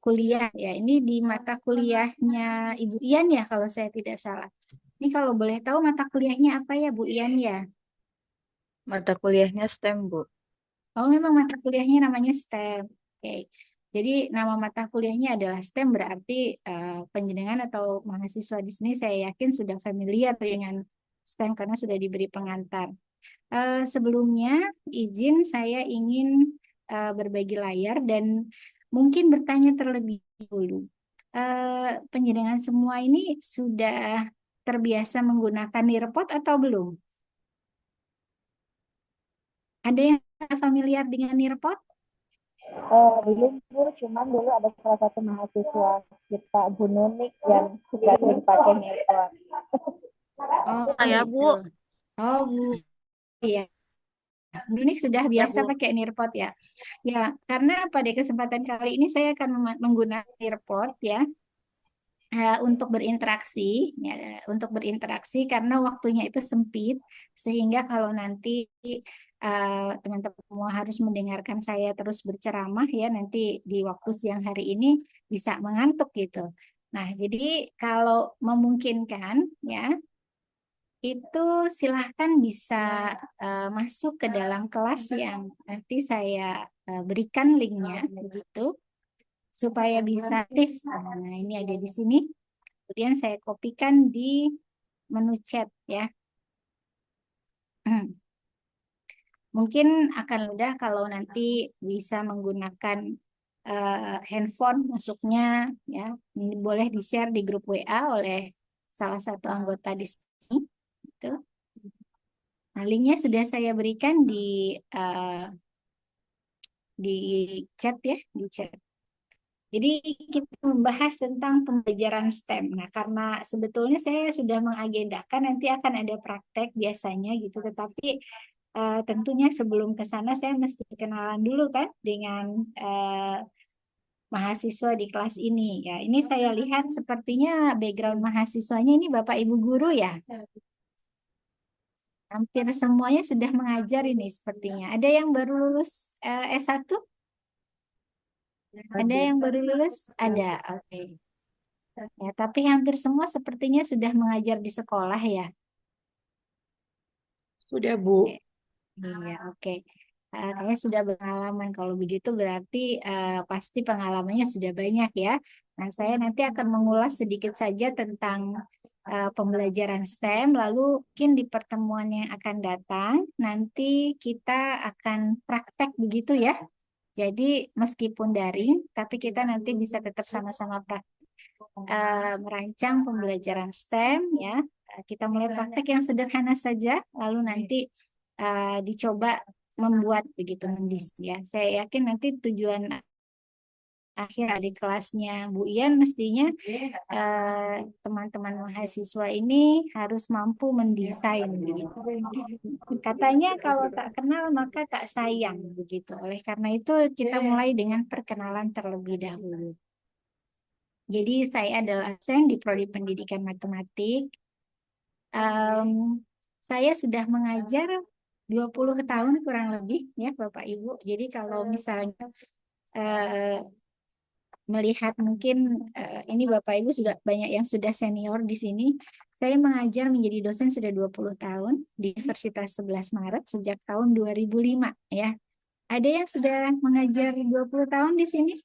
Kuliah ya. Ini di mata kuliahnya Ibu Ian ya kalau saya tidak salah. Ini kalau boleh tahu mata kuliahnya apa ya Bu Ian ya? Mata kuliahnya STEM, Bu. Oh memang mata kuliahnya namanya STEM. Oke. Jadi nama mata kuliahnya adalah STEM berarti penjenengan atau mahasiswa di sini saya yakin sudah familiar dengan STEM karena sudah diberi pengantar. Sebelumnya izin saya ingin berbagi layar dan mungkin bertanya terlebih dulu. Penjenengan semua ini sudah terbiasa menggunakan earpod atau belum? Ada yang familiar dengan earpod? Belum Bu, cuman dulu ada salah satu mahasiswa kita, Bu Nunik, yang suka pakai handphone. Oh Saya, gitu. Bu. Oh Bu, ya. Bu Nunik sudah Ya, biasa Bu. pakai earpod ya. Ya, karena pada kesempatan kali ini saya akan menggunakan earpod ya. Untuk berinteraksi ya, untuk berinteraksi karena waktunya itu sempit sehingga kalau nanti teman-teman semua harus mendengarkan saya terus berceramah ya nanti di waktu siang hari ini bisa mengantuk gitu. Nah, jadi kalau memungkinkan ya itu silahkan bisa masuk ke dalam kelas yang nanti saya berikan linknya begitu supaya bisa aktif. Nah, ini ada di sini. Kemudian saya kopikan di menu chat ya. Mungkin akan mudah kalau nanti bisa menggunakan handphone masuknya ya. Ini boleh di-share di grup WA oleh salah satu anggota di sini. Gitu. Nah, linknya sudah saya berikan di chat ya, di chat. Jadi kita membahas tentang pembelajaran STEM. Nah, karena sebetulnya saya sudah mengagendakan nanti akan ada praktek biasanya gitu, tetapi tentunya sebelum ke sana saya mesti kenalan dulu kan dengan mahasiswa di kelas ini. Ya, ini saya lihat sepertinya background mahasiswanya ini Bapak Ibu guru ya. Hampir semuanya sudah mengajar ini sepertinya. Ada yang baru lulus S1? Ada yang baru lulus? Ada. Oke. Ya, tapi hampir semua sepertinya sudah mengajar di sekolah ya. Sudah, Oke. Bu. Iya, oke. Kayaknya sudah berpengalaman. Kalau begitu berarti pasti pengalamannya sudah banyak ya. Nah, saya nanti akan mengulas sedikit saja tentang pembelajaran STEM. Lalu mungkin di pertemuan yang akan datang, nanti kita akan praktek begitu ya. Jadi meskipun daring, tapi kita nanti bisa tetap sama-sama merancang pembelajaran STEM ya. Kita mulai praktek yang sederhana saja, lalu nanti dicoba membuat begitu mendesain ya. Saya yakin nanti tujuan akhir di kelasnya Bu Ian mestinya teman-teman mahasiswa ini harus mampu mendesain begitu. Katanya kalau tak kenal maka tak sayang begitu. Oleh karena itu kita mulai dengan perkenalan terlebih dahulu. Jadi saya adalah dosen di Prodi Pendidikan Matematik. Em, saya sudah mengajar 20 tahun kurang lebih ya Bapak Ibu. Jadi kalau misalnya eh, melihat mungkin ini Bapak Ibu sudah banyak yang sudah senior di sini. Saya mengajar menjadi dosen sudah 20 tahun di Universitas 11 Maret sejak tahun 2005 ya. Ada yang sudah mengajar 20 tahun di sini?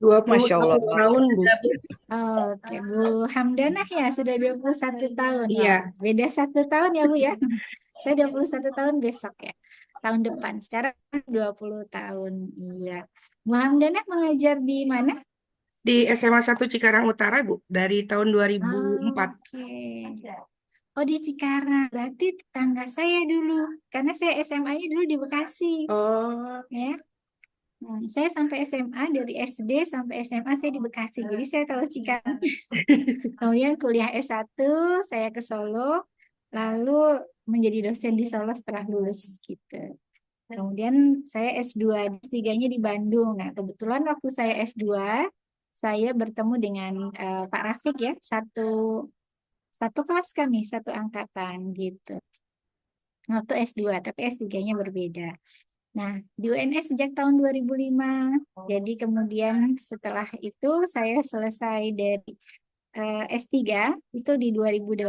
Masya Allah. 21 tahun, Bu. Oke, Bu Hamdanah ya sudah 21 tahun. Wah, Iya. beda 1 tahun ya Bu ya. Saya 21 tahun besok ya. Tahun depan. Sekarang 20 tahun. Iya. Bu Hamdanah mengajar di mana? Di SMA 1 Cikarang Utara, Bu. Dari tahun 2004. Oke. Oh di Cikarang. Berarti tetangga saya dulu. Karena saya SMA-nya dulu di Bekasi. Oh, Ya. Saya sampai SMA dari SD sampai SMA saya di Bekasi. Jadi saya tahu Cikarang. Kemudian kuliah S1 saya ke Solo, lalu menjadi dosen di Solo setelah lulus gitu. Kemudian saya S2, S3-nya di Bandung. Nah, kebetulan waktu saya S2, saya bertemu dengan Pak Rafiq ya, satu Satu kelas kami, satu angkatan gitu. Waktu S2, tapi S3-nya berbeda. Nah, di UNS sejak tahun 2005. Jadi kemudian setelah itu saya selesai dari S3 itu di 2018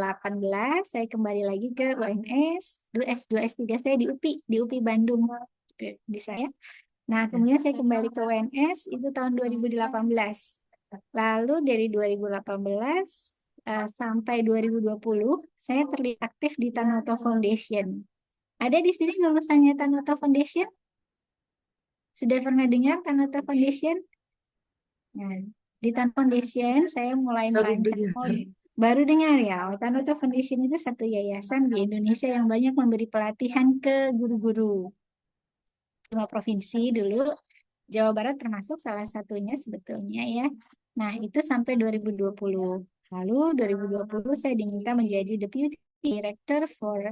saya kembali lagi ke UNS. Dulu S2 S3 saya di UPI Bandung di saya. Nah, kemudian saya kembali ke UNS itu tahun 2018. Lalu dari 2018 sampai 2020 saya terlibat aktif di Tanoto Foundation. Ada di sini lulusannya Tanoto Foundation? Sudah pernah dengar Tanoto Foundation? Nah, di Tanoto Foundation saya mulai Baru merancang dengar. baru dengar ya. Tanoto Foundation itu satu yayasan di Indonesia yang banyak memberi pelatihan ke guru-guru. 5 provinsi dulu, Jawa Barat termasuk salah satunya sebetulnya ya. Nah, itu sampai 2020. Lalu 2020 saya diminta menjadi Deputy Director for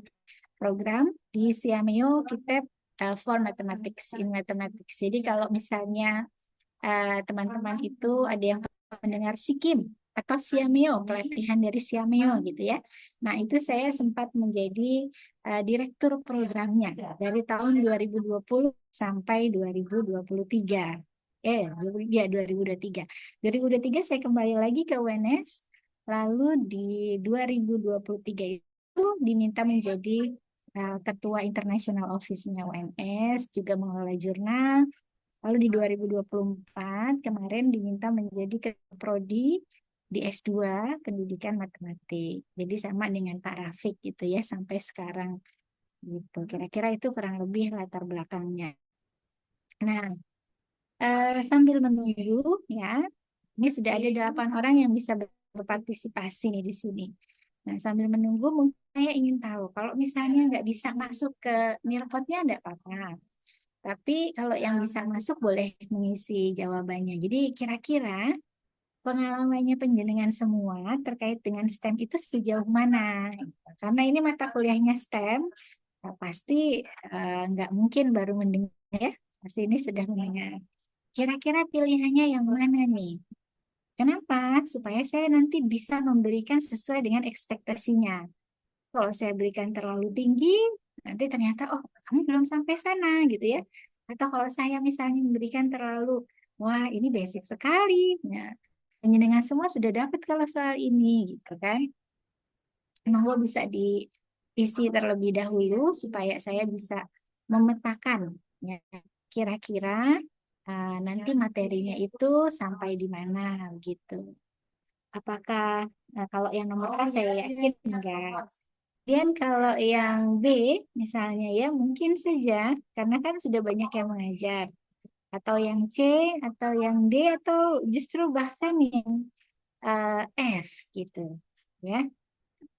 Program di Siameo Kitab for Mathematics in Mathematics. Jadi kalau misalnya teman-teman itu ada yang mendengar Sikim atau Siameo, pelatihan dari Siameo gitu ya. Nah, itu saya sempat menjadi direktur programnya dari tahun 2020 sampai 2023. Ya 2023. 2023 saya kembali lagi ke UNS, lalu di 2023 itu diminta menjadi ketua international office-nya UNS, juga mengelola jurnal. Lalu di 2024 kemarin diminta menjadi ketua prodi di S2 Pendidikan Matematik. Jadi sama dengan Pak Rafiq gitu ya sampai sekarang gitu. Kira-kira itu kurang lebih latar belakangnya. Nah, sambil menunggu ya, ini sudah ada 8 orang yang bisa berpartisipasi nih di sini. Nah, sambil menunggu mungkin saya ingin tahu kalau misalnya nggak bisa masuk ke Nirpotnya enggak apa-apa. Tapi kalau yang bisa masuk boleh mengisi jawabannya. Jadi kira-kira pengalamannya penjenengan semua terkait dengan STEM itu sejauh mana? Karena ini mata kuliahnya STEM, pasti nggak mungkin baru mendengar ya. Pasti ini sudah mendengar. Kira-kira pilihannya yang mana nih? Kenapa? Supaya saya nanti bisa memberikan sesuai dengan ekspektasinya. Kalau saya berikan terlalu tinggi, nanti ternyata, oh, kamu belum sampai sana gitu ya. Atau kalau saya misalnya memberikan terlalu, wah ini basic sekali. Ya, penjenengan semua sudah dapat kalau soal ini gitu kan. Monggo bisa diisi terlebih dahulu supaya saya bisa memetakan ya kira-kira nanti materinya itu sampai di mana gitu. Apakah kalau yang nomor A saya yakin enggak. Kemudian kalau yang B misalnya ya mungkin saja karena kan sudah banyak yang mengajar. Atau yang C atau yang D atau justru bahkan yang F gitu. Ya,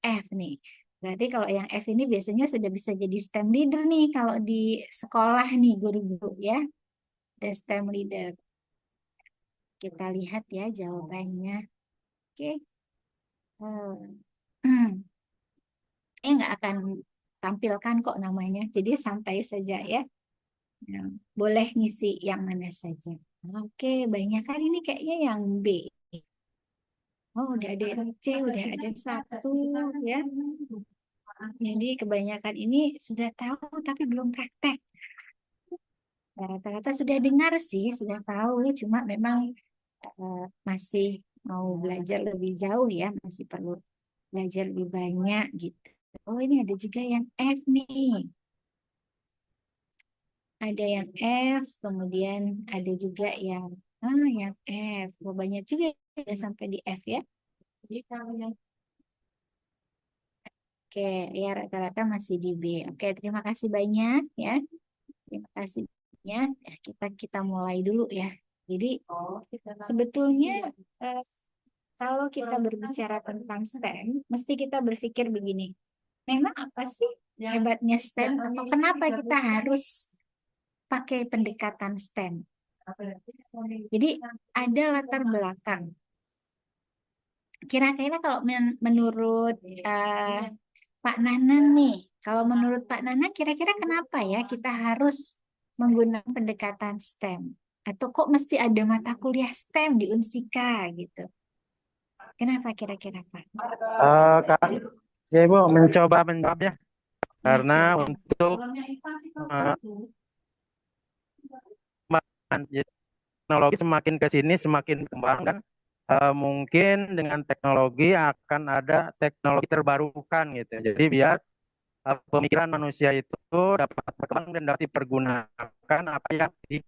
F nih. Berarti kalau yang F ini biasanya sudah bisa jadi STEM leader nih kalau di sekolah nih guru-guru ya. Ada STEM leader. Kita lihat ya jawabannya. Oke. Nggak akan tampilkan kok namanya. Jadi santai saja ya. Ya, boleh ngisi yang mana saja. Oke, banyak kan ini kayaknya yang B. Oh, udah ada yang C, udah ada satu ya. Jadi kebanyakan ini sudah tahu tapi belum praktek. Rata-rata sudah dengar sih, sudah tahu, cuma memang masih mau belajar lebih jauh ya, masih perlu belajar lebih banyak gitu. Oh, ini ada juga yang F nih. Ada yang F, kemudian ada juga yang F. Oh, banyak juga ya sampai di F ya. Oke, ya rata-rata masih di B. Oke, terima kasih banyak ya. Terima kasih banyak. Ya, kita mulai dulu ya. Jadi sebetulnya eh, kalau kita berbicara tentang STEM, mesti kita berpikir begini. Memang apa sih hebatnya STEM? Atau kenapa kita harus pakai pendekatan STEM? Jadi ada latar belakang. Kira-kira kalau menurut Pak Nanan nih, kalau menurut Pak Nanan kira-kira kenapa ya kita harus menggunakan pendekatan STEM? Atau kok mesti ada mata kuliah STEM di Unsika gitu? Kenapa kira-kira Pak? Kak, ya Ibu mencoba menjawab ya, Ya, karena silakan. untuk eh, teknologi semakin ke sini semakin berkembang kan, mungkin dengan teknologi akan ada teknologi terbarukan gitu. Jadi biar pemikiran manusia itu dapat berkembang dan dapat dipergunakan apa yang di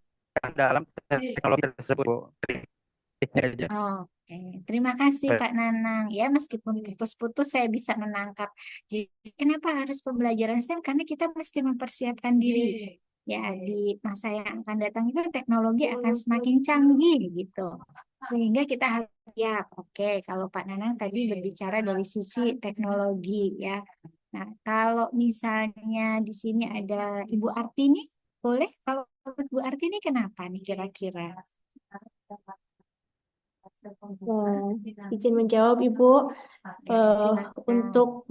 dalam teknologi tersebut. Bu. Triknya aja. Oke, terima kasih Pak Nanang. Ya, meskipun putus-putus saya bisa menangkap. Jadi, kenapa harus pembelajaran STEM? Karena kita mesti mempersiapkan diri. Ya, di masa yang akan datang itu teknologi akan semakin canggih gitu. Sehingga kita harus siap. Oke, kalau Pak Nanang tadi berbicara dari sisi teknologi ya. Nah, kalau misalnya di sini ada Ibu Artini, boleh? Kalau Ibu Artini kenapa nih kira-kira? Izin menjawab Ibu, Silakan. untuk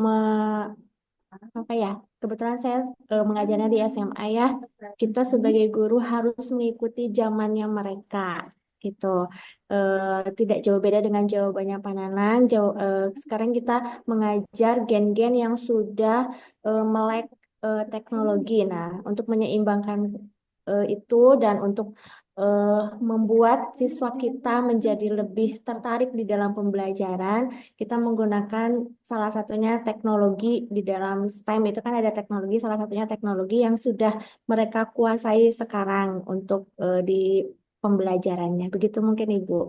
apa ya? Kebetulan saya mengajarnya di SMA ya. Kita sebagai guru harus mengikuti zamannya mereka gitu. Tidak jauh beda dengan jawabannya Pak Nanang. Sekarang kita mengajar gen-gen yang sudah melek teknologi. Nah, untuk menyeimbangkan itu dan untuk membuat siswa kita menjadi lebih tertarik di dalam pembelajaran, kita menggunakan salah satunya teknologi di dalam STEM itu kan ada teknologi, salah satunya teknologi yang sudah mereka kuasai sekarang untuk di pembelajarannya. Begitu mungkin Ibu.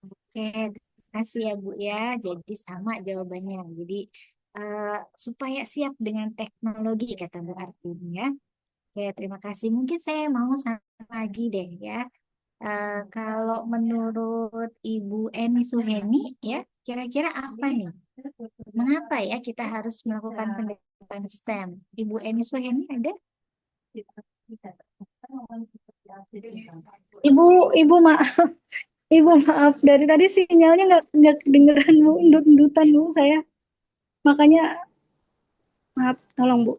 Oke, terima kasih ya Bu ya. Jadi sama jawabannya. Jadi supaya siap dengan teknologi kata Bu Artin ya. Oke, terima kasih. Mungkin saya mau satu lagi deh ya. Kalau menurut Ibu Eni Suheni ya, kira-kira apa nih? Mengapa ya kita harus melakukan pendekatan STEM? Ibu Eni Suheni ada? Ibu maaf, ibu maaf dari tadi sinyalnya nggak kedengeran Bu, endut-endutan Bu saya. Makanya maaf, tolong Bu.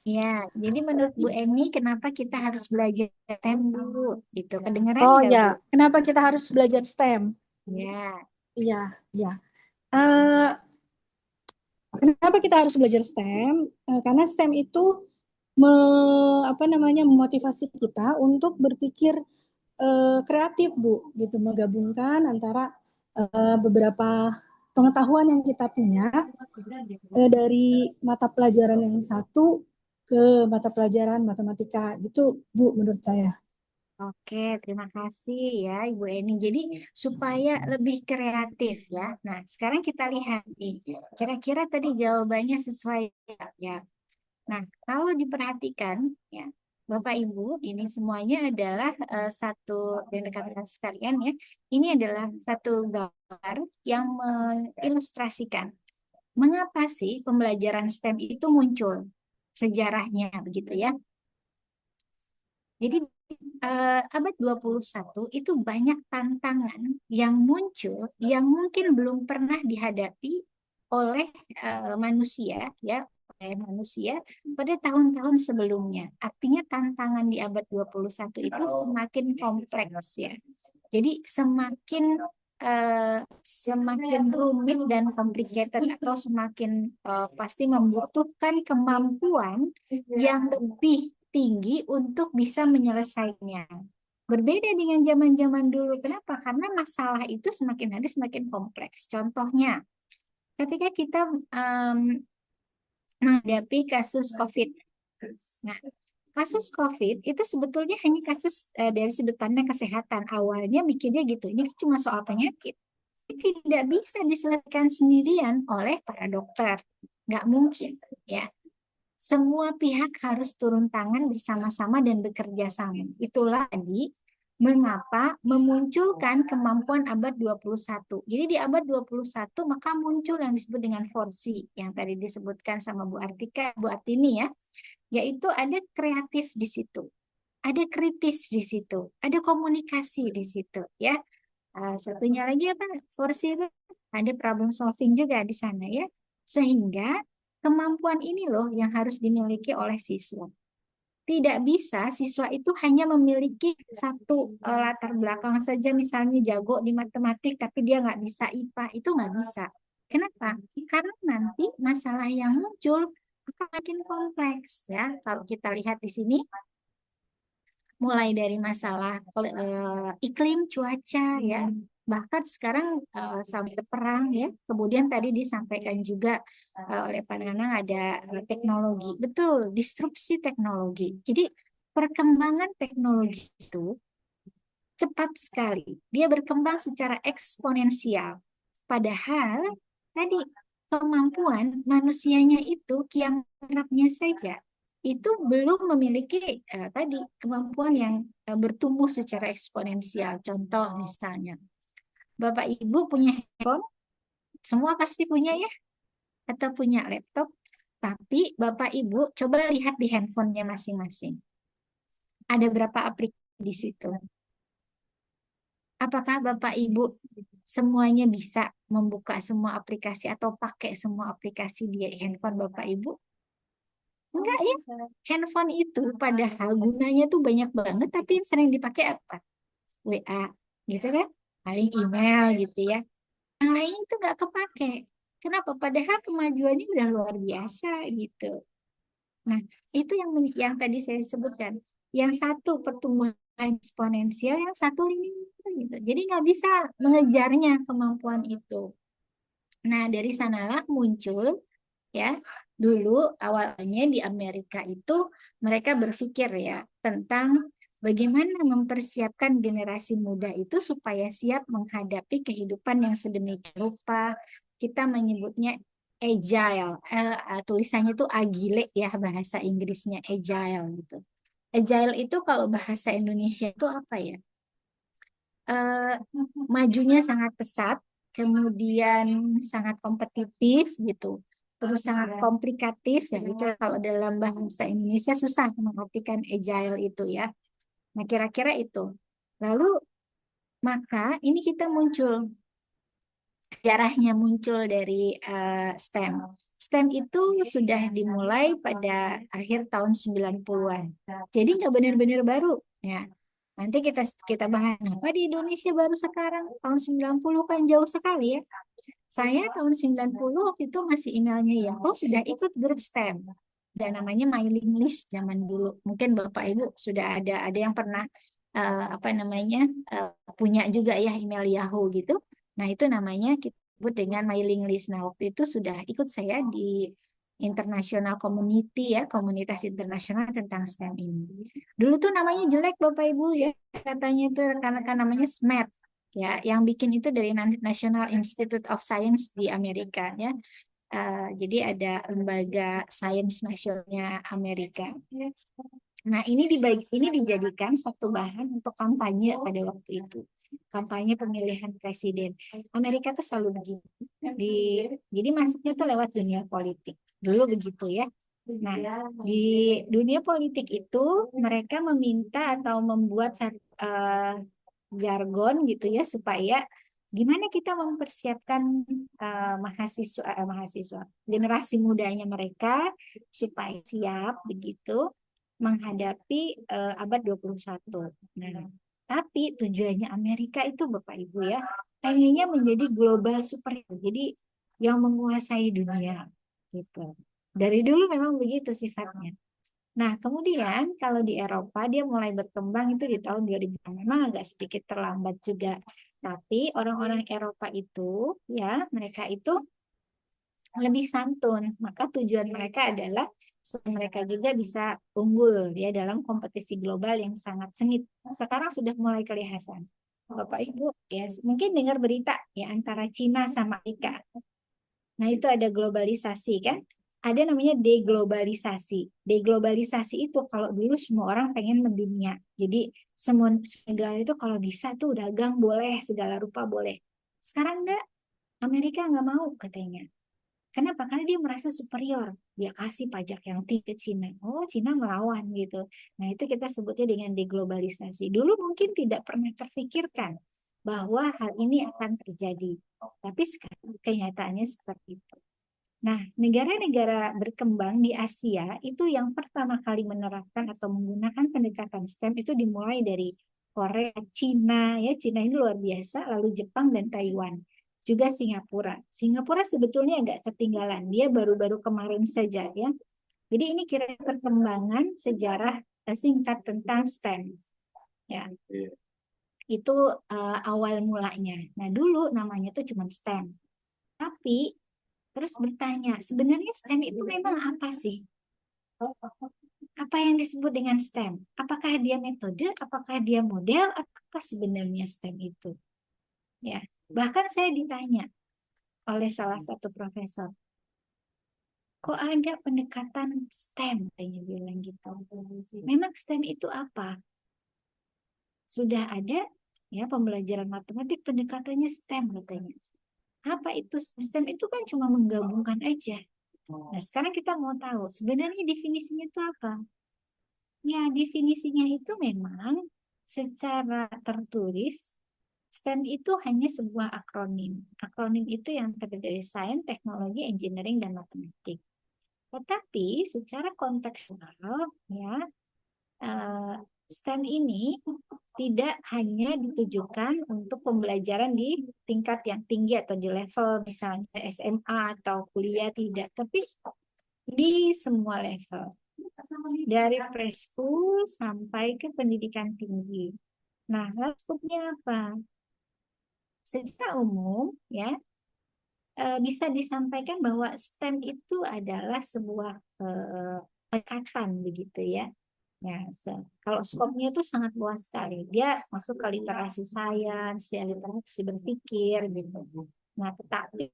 Ya, jadi menurut Bu Eni, kenapa kita harus belajar STEM dulu? Itu kedengeran Oh nggak ya, Bu? kenapa kita harus belajar STEM? Ya, Iya, iya. Eh, Kenapa kita harus belajar STEM? Karena STEM itu apa namanya memotivasi kita untuk berpikir kreatif Bu, gitu, menggabungkan antara beberapa pengetahuan yang kita punya dari mata pelajaran yang satu ke mata pelajaran matematika, gitu Bu menurut saya. oke, terima kasih ya Ibu Eni. Jadi supaya lebih kreatif ya. Nah, sekarang kita lihat nih, kira-kira tadi jawabannya sesuai nggak ya. Nah, kalau diperhatikan ya, Bapak Ibu, ini semuanya adalah satu dan rekan-rekan sekalian ya. Ini adalah satu gambar yang mengilustrasikan mengapa sih pembelajaran STEM itu muncul sejarahnya begitu ya. Jadi abad 21 itu banyak tantangan yang muncul yang mungkin belum pernah dihadapi oleh manusia ya, oleh manusia pada tahun-tahun sebelumnya. Artinya tantangan di abad 21 itu semakin kompleks ya. Jadi semakin rumit dan complicated atau semakin pasti membutuhkan kemampuan yang lebih tinggi untuk bisa menyelesaikannya. Berbeda dengan zaman-zaman dulu. Kenapa? Karena masalah itu semakin hari semakin kompleks. Contohnya, ketika kita menghadapi kasus COVID. Nah, kasus COVID itu sebetulnya hanya kasus dari sudut pandang kesehatan. Awalnya mikirnya gitu, ini kan cuma soal penyakit. Tidak bisa diselesaikan sendirian oleh para dokter. Nggak mungkin, ya. Semua pihak harus turun tangan bersama-sama dan bekerja sama. Itulah tadi mengapa memunculkan kemampuan abad 21. Jadi di abad 21 maka muncul yang disebut dengan 4C yang tadi disebutkan sama Bu Artika, Bu Artini ya, yaitu ada kreatif di situ, ada kritis di situ, ada komunikasi di situ ya. Satunya lagi apa? 4C itu ada problem solving juga di sana ya. Sehingga kemampuan ini loh yang harus dimiliki oleh siswa. Tidak bisa siswa itu hanya memiliki satu latar belakang saja, misalnya jago di matematik tapi dia nggak bisa IPA, itu nggak bisa. Kenapa? Karena nanti masalah yang muncul akan makin kompleks ya. Kalau kita lihat di sini, mulai dari masalah iklim, cuaca ya, bahkan sekarang sampai perang ya. Kemudian tadi disampaikan juga oleh Pak Nanang ada teknologi, betul, disrupsi teknologi. Jadi perkembangan teknologi itu cepat sekali, dia berkembang secara eksponensial. Padahal tadi kemampuan manusianya itu kiamnya saja itu belum memiliki tadi kemampuan yang bertumbuh secara eksponensial. Contoh misalnya, Bapak Ibu punya handphone, semua pasti punya ya, atau punya laptop, tapi Bapak Ibu coba lihat di handphonenya masing-masing. Ada berapa aplikasi di situ? Apakah Bapak Ibu semuanya bisa membuka semua aplikasi atau pakai semua aplikasi di handphone Bapak Ibu? Enggak ya. Handphone itu padahal gunanya tuh banyak banget, tapi yang sering dipakai apa? WA, gitu kan? Paling email gitu ya. Yang lain itu nggak kepake. Kenapa? Padahal kemajuannya udah luar biasa gitu. Nah, itu yang tadi saya sebutkan. Yang satu pertumbuhan eksponensial, yang satu linear gitu. Jadi nggak bisa mengejarnya kemampuan itu. Nah, dari sanalah muncul ya. Dulu awalnya di Amerika itu mereka berpikir ya tentang bagaimana mempersiapkan generasi muda itu supaya siap menghadapi kehidupan yang sedemikian rupa. Kita menyebutnya agile. Tulisannya itu agile ya, bahasa Inggrisnya agile gitu. Agile itu kalau bahasa Indonesia itu apa ya? Eh, Majunya sangat pesat, kemudian sangat kompetitif gitu, terus sangat komplikatif ya itu kalau dalam bahasa Indonesia susah mengartikan agile itu ya. Nah kira-kira itu. Lalu maka ini kita muncul sejarahnya muncul dari STEM. STEM itu sudah dimulai pada akhir tahun 90-an. Jadi nggak benar-benar baru ya. Nanti kita kita bahas apa di Indonesia baru sekarang. Tahun 90 kan jauh sekali ya. Saya tahun 90 waktu itu masih emailnya Yahoo sudah ikut grup STEM. Dan namanya mailing list zaman dulu. Mungkin Bapak Ibu sudah ada yang pernah apa namanya punya juga ya email Yahoo gitu. Nah, itu namanya kita sebut dengan mailing list. Nah, waktu itu sudah ikut saya di international community ya, komunitas internasional tentang STEM ini. Dulu tuh namanya jelek Bapak Ibu ya, katanya itu rekan-rekan namanya SMART ya, yang bikin itu dari National Institute of Science di Amerika ya. Jadi ada lembaga sains nasionalnya Amerika. Nah, ini dijadikan satu bahan untuk kampanye pada waktu itu. Kampanye pemilihan presiden. Amerika tuh selalu begitu. Jadi masuknya tuh lewat dunia politik. Dulu begitu ya. Nah, di dunia politik itu mereka meminta atau membuat jargon gitu ya supaya gimana kita mempersiapkan mahasiswa generasi mudanya mereka supaya siap begitu menghadapi abad 21. Nah, tapi tujuannya Amerika itu Bapak Ibu ya, pengennya menjadi global superhero. Jadi yang menguasai dunia gitu. Dari dulu memang begitu sifatnya. Nah, kemudian kalau di Eropa dia mulai berkembang itu di tahun 2000. Memang agak sedikit terlambat juga. Tapi orang-orang Eropa itu ya, mereka itu lebih santun. Maka tujuan mereka adalah supaya mereka juga bisa unggul ya dalam kompetisi global yang sangat sengit. Sekarang sudah mulai kelihatan. Bapak Ibu ya mungkin dengar berita ya antara Cina sama Amerika. Nah, itu ada globalisasi kan? Ada namanya deglobalisasi. Deglobalisasi itu kalau dulu semua orang pengen mendunia. Jadi semua segala itu kalau bisa tuh dagang boleh, segala rupa boleh. Sekarang enggak. Amerika nggak mau katanya. Kenapa? Karena dia merasa superior. Dia kasih pajak yang tinggi ke Cina. Oh, Cina melawan gitu. Nah, itu kita sebutnya dengan deglobalisasi. Dulu mungkin tidak pernah terfikirkan bahwa hal ini akan terjadi. Tapi sekarang kenyataannya seperti itu. Nah, negara-negara berkembang di Asia itu yang pertama kali menerapkan atau menggunakan pendekatan STEM itu dimulai dari Korea, Cina, ya Cina ini luar biasa, lalu Jepang dan Taiwan, juga Singapura. Singapura sebetulnya agak ketinggalan, dia baru-baru kemarin saja ya. Jadi ini kira perkembangan sejarah singkat tentang STEM, ya. Itu awal mulanya. Nah dulu namanya itu cuma STEM, tapi terus bertanya, sebenarnya STEM itu memang apa sih? Apa yang disebut dengan STEM? Apakah dia metode, apakah dia model, apakah sebenarnya STEM itu? Ya, bahkan saya ditanya oleh salah satu profesor, kok ada pendekatan STEM? Kayaknya bilang gitu. Memang STEM itu apa? Sudah ada ya pembelajaran matematik pendekatannya STEM katanya. Apa itu STEM itu kan cuma menggabungkan aja. Nah, sekarang kita mau tahu sebenarnya definisinya itu apa? Ya, definisinya itu memang secara tertulis STEM itu hanya sebuah akronim. Akronim itu yang terdiri dari sains, teknologi, engineering, dan matematik. Tetapi secara kontekstual, ya, STEM ini tidak hanya ditujukan untuk pembelajaran di tingkat yang tinggi atau di level misalnya SMA atau kuliah, tidak, tapi di semua level, dari preschool sampai ke pendidikan tinggi. Nah, maksudnya apa? Secara umum, ya, bisa disampaikan bahwa STEM itu adalah sebuah pendekatan begitu ya. Ya, kalau skopnya itu sangat luas sekali. Dia masuk ke literasi sains, dia literasi berpikir gitu. Nah, tetapi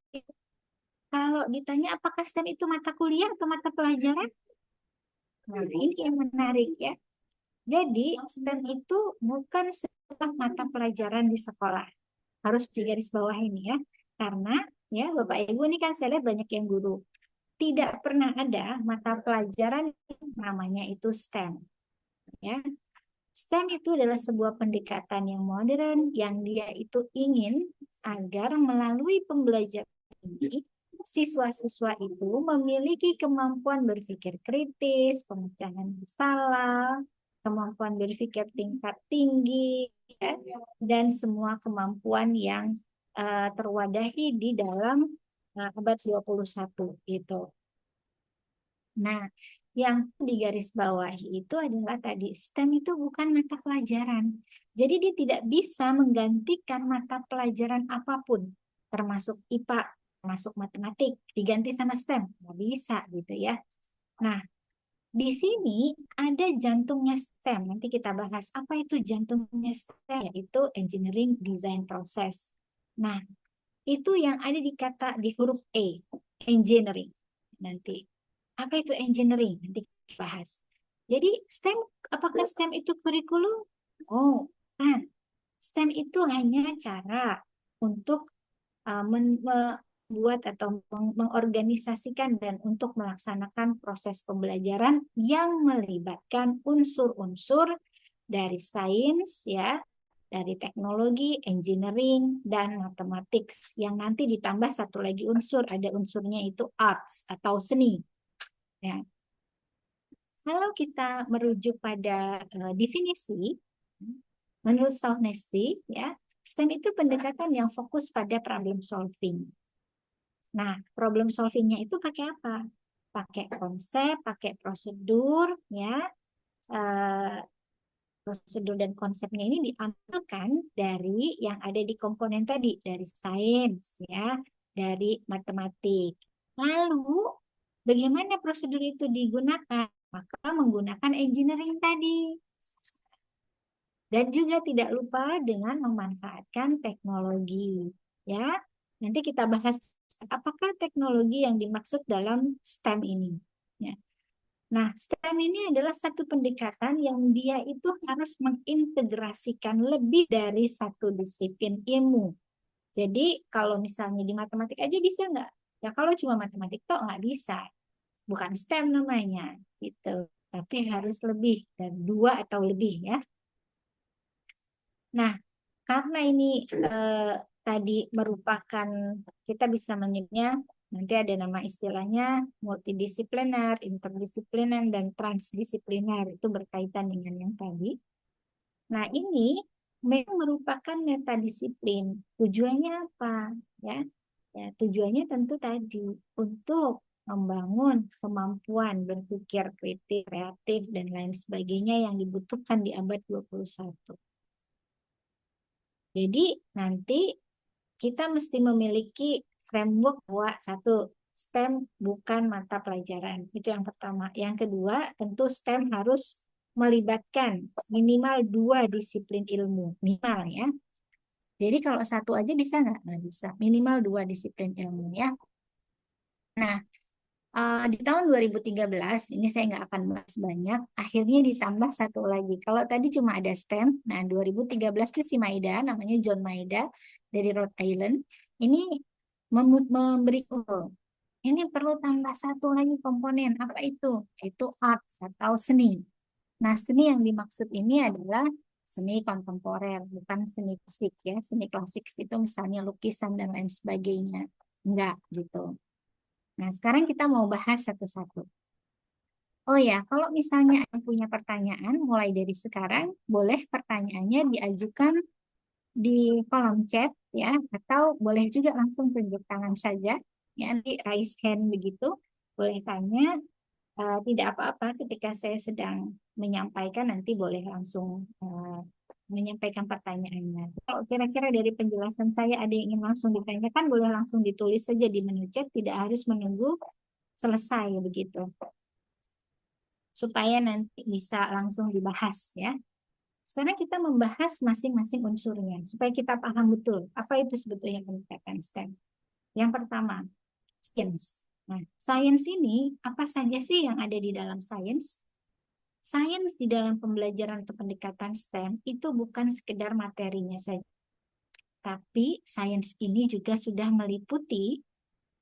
kalau ditanya apakah STEM itu mata kuliah atau mata pelajaran? Nah, ini yang menarik ya. Jadi, STEM itu bukan sebuah mata pelajaran di sekolah. Harus digarisbawahi ini ya. Karena ya Bapak Ibu ini kan saya lihat banyak yang guru. Tidak pernah ada mata pelajaran namanya itu STEM. Ya. STEM itu adalah sebuah pendekatan yang modern yang dia itu ingin agar melalui pembelajaran ini siswa-siswa itu memiliki kemampuan berpikir kritis, pemecahan masalah, kemampuan berpikir tingkat tinggi, ya, dan semua kemampuan yang terwadahi di dalam abad 21 gitu. Nah, yang digarisbawahi itu adalah tadi STEM itu bukan mata pelajaran. Jadi dia tidak bisa menggantikan mata pelajaran apapun, termasuk IPA, termasuk matematik, diganti sama STEM. Nggak bisa gitu ya. Nah, di sini ada jantungnya STEM. Nanti kita bahas apa itu jantungnya STEM, yaitu Engineering Design Process. Nah, itu yang ada di huruf E, engineering. Nanti apa itu engineering? Nanti kita bahas. Jadi STEM, apakah STEM itu kurikulum? Oh, kan. STEM itu hanya cara untuk membuat atau mengorganisasikan dan untuk melaksanakan proses pembelajaran yang melibatkan unsur-unsur dari sains ya, dari teknologi, engineering, dan matematik yang nanti ditambah satu lagi unsur, ada unsurnya itu arts atau seni. Ya. Kalau kita merujuk pada definisi, menurut Shaughnessy, ya, STEM itu pendekatan yang fokus pada problem solving. Nah, problem solvingnya itu pakai apa? Pakai konsep, pakai prosedur, ya. Prosedur dan konsepnya ini diambilkan dari yang ada di komponen tadi, dari sains, ya, dari matematik. Lalu, bagaimana prosedur itu digunakan? Maka menggunakan engineering tadi. Dan juga tidak lupa dengan memanfaatkan teknologi. Ya, nanti kita bahas apakah teknologi yang dimaksud dalam STEM ini. Ya. Nah, STEM ini adalah satu pendekatan yang dia itu harus mengintegrasikan lebih dari satu disiplin ilmu. Jadi, kalau misalnya di matematik aja bisa nggak? Ya, kalau cuma matematik toh nggak bisa. Bukan STEM namanya, gitu. Tapi harus lebih dari 2 atau lebih ya. Nah, karena ini tadi merupakan, kita bisa menyebutnya Nanti ada nama istilahnya multidisipliner, interdisipliner, dan transdisipliner. Itu berkaitan dengan yang tadi. Nah, ini memang merupakan metadisiplin. Tujuannya apa? Ya, ya, tujuannya tentu tadi untuk membangun kemampuan berpikir kritis, kreatif, dan lain sebagainya yang dibutuhkan di abad 21. Jadi nanti kita mesti memiliki framework bahwa satu, STEM bukan mata pelajaran. Itu yang pertama. Yang kedua, tentu STEM harus melibatkan minimal 2 disiplin ilmu. Minimal ya. Jadi kalau satu aja bisa nggak? Nggak bisa. Minimal 2 disiplin ilmu ya. Nah, di tahun 2013, ini saya nggak akan bahas banyak, akhirnya ditambah satu lagi. Kalau tadi cuma ada STEM, nah 2013 itu si Maida, namanya John Maida, dari Rhode Island, ini memberi ini perlu tambah satu lagi komponen, apa itu? Itu arts atau seni. Nah, seni yang dimaksud ini adalah seni kontemporer, bukan seni klasik ya. Seni klasik itu misalnya lukisan dan lain sebagainya. Enggak, gitu. Nah, sekarang kita mau bahas satu-satu. Oh ya, kalau misalnya yang punya pertanyaan, mulai dari sekarang, boleh pertanyaannya diajukan di kolom chat, ya, atau boleh juga langsung tunjuk tangan saja, ya, nanti raise hand begitu, boleh tanya, tidak apa-apa ketika saya sedang menyampaikan, nanti boleh langsung menyampaikan pertanyaannya. Kalau kira-kira dari penjelasan saya ada yang ingin langsung ditanyakan, boleh langsung ditulis saja di menu chat, tidak harus menunggu selesai begitu. Supaya nanti bisa langsung dibahas ya. Sekarang kita membahas masing-masing unsurnya supaya kita paham betul apa itu sebetulnya pendekatan STEM. Yang pertama, sains. Nah, sains ini apa saja sih yang ada di dalam sains? Sains di dalam pembelajaran atau pendekatan STEM itu bukan sekedar materinya saja. Tapi sains ini juga sudah meliputi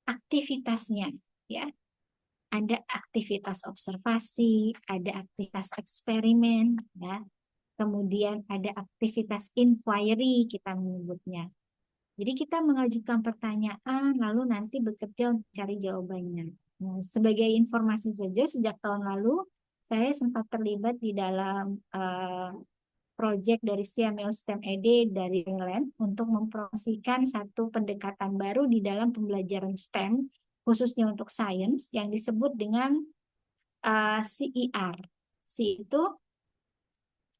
aktivitasnya, ya. Ada aktivitas observasi, ada aktivitas eksperimen, ya. Kemudian ada aktivitas inquiry kita menyebutnya. Jadi kita mengajukan pertanyaan, lalu nanti bekerja untuk cari jawabannya. Nah, sebagai informasi saja, sejak tahun lalu saya sempat terlibat di dalam proyek dari CMU STEM ED dari England untuk mempromosikan satu pendekatan baru di dalam pembelajaran STEM, khususnya untuk sains, yang disebut dengan CER. C itu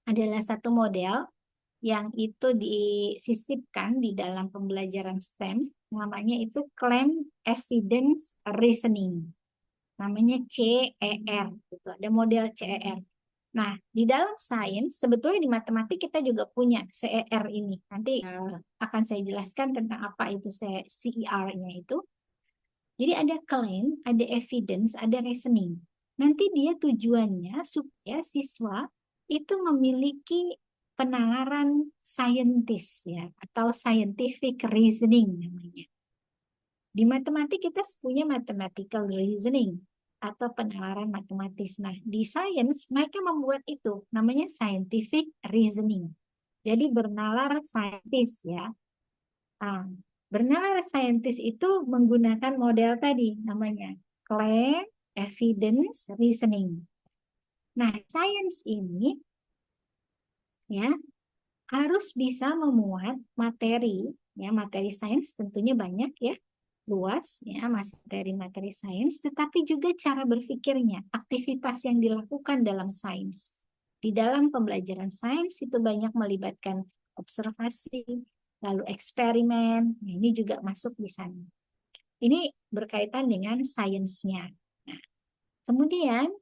adalah satu model yang itu disisipkan di dalam pembelajaran STEM, namanya itu Claim Evidence Reasoning. Namanya CER, gitu. Ada model CER. Nah, di dalam sains, sebetulnya di matematik kita juga punya CER ini. Nanti akan saya jelaskan tentang apa itu CER-nya itu. Jadi ada claim, ada evidence, ada reasoning. Nanti dia tujuannya supaya siswa itu memiliki penalaran saintis ya, atau scientific reasoning namanya. Di matematik kita punya mathematical reasoning atau penalaran matematis. Nah, di sains mereka membuat itu namanya scientific reasoning. Jadi bernalar saintis ya. Nah, bernalar saintis itu menggunakan model tadi namanya claim, evidence, reasoning. Nah, sains ini ya harus bisa memuat materi ya, materi sains tentunya banyak ya, luas ya, materi-materi sains, tetapi juga cara berpikirnya, aktivitas yang dilakukan dalam sains. Di dalam pembelajaran sains itu banyak melibatkan observasi, lalu eksperimen, nah, ini juga masuk di sana. Ini berkaitan dengan sainsnya. Nah, kemudian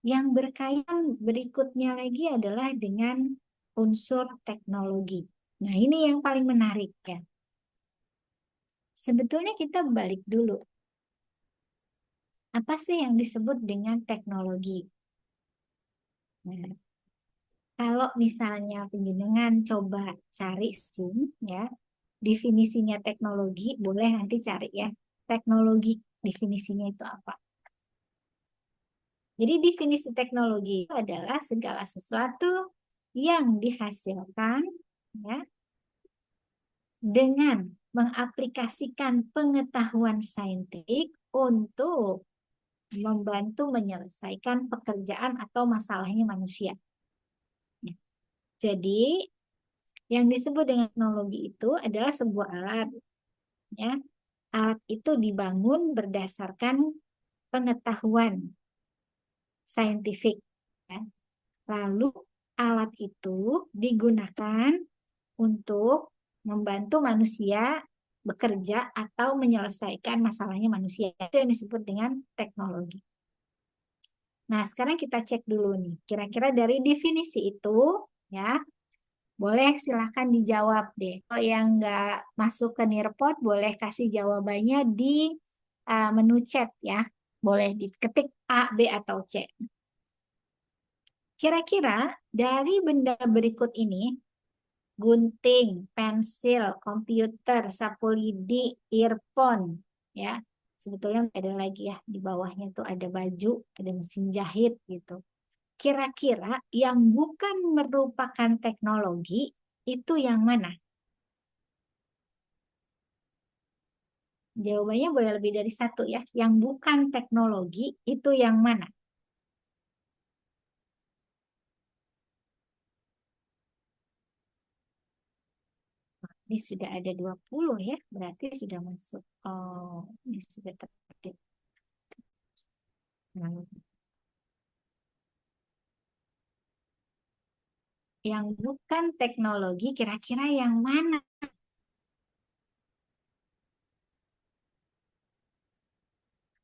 yang berkaitan berikutnya lagi adalah dengan unsur teknologi. Nah, ini yang paling menarik ya. Sebetulnya kita balik dulu. Apa sih yang disebut dengan teknologi? Nah, kalau misalnya penjenengan coba cari SIM ya, definisinya teknologi, boleh nanti cari ya. Teknologi, definisinya itu apa? Jadi definisi teknologi itu adalah segala sesuatu yang dihasilkan ya, dengan mengaplikasikan pengetahuan saintifik untuk membantu menyelesaikan pekerjaan atau masalahnya manusia. Ya. Jadi, yang disebut dengan teknologi itu adalah sebuah alat. Ya. Alat itu dibangun berdasarkan pengetahuan saintifik. Ya. Lalu, alat itu digunakan untuk membantu manusia bekerja atau menyelesaikan masalahnya manusia. Itu yang disebut dengan teknologi. Nah, sekarang kita cek dulu nih. Kira-kira dari definisi itu, ya, boleh silahkan dijawab deh. Kalau yang nggak masuk ke Nearpod, boleh kasih jawabannya di menu chat ya. Boleh diketik A, B, atau C. Kira-kira dari benda berikut ini, gunting, pensil, komputer, sapu lidi, earphone, ya. Sebetulnya ada lagi ya, di bawahnya tuh ada baju, ada mesin jahit gitu. Kira-kira yang bukan merupakan teknologi itu yang mana? Jawabannya boleh lebih dari satu ya. Yang bukan teknologi itu yang mana? Ini sudah ada 20 ya, berarti sudah masuk. Oh, ini sudah terupdate. Nah, yang bukan teknologi kira-kira yang mana?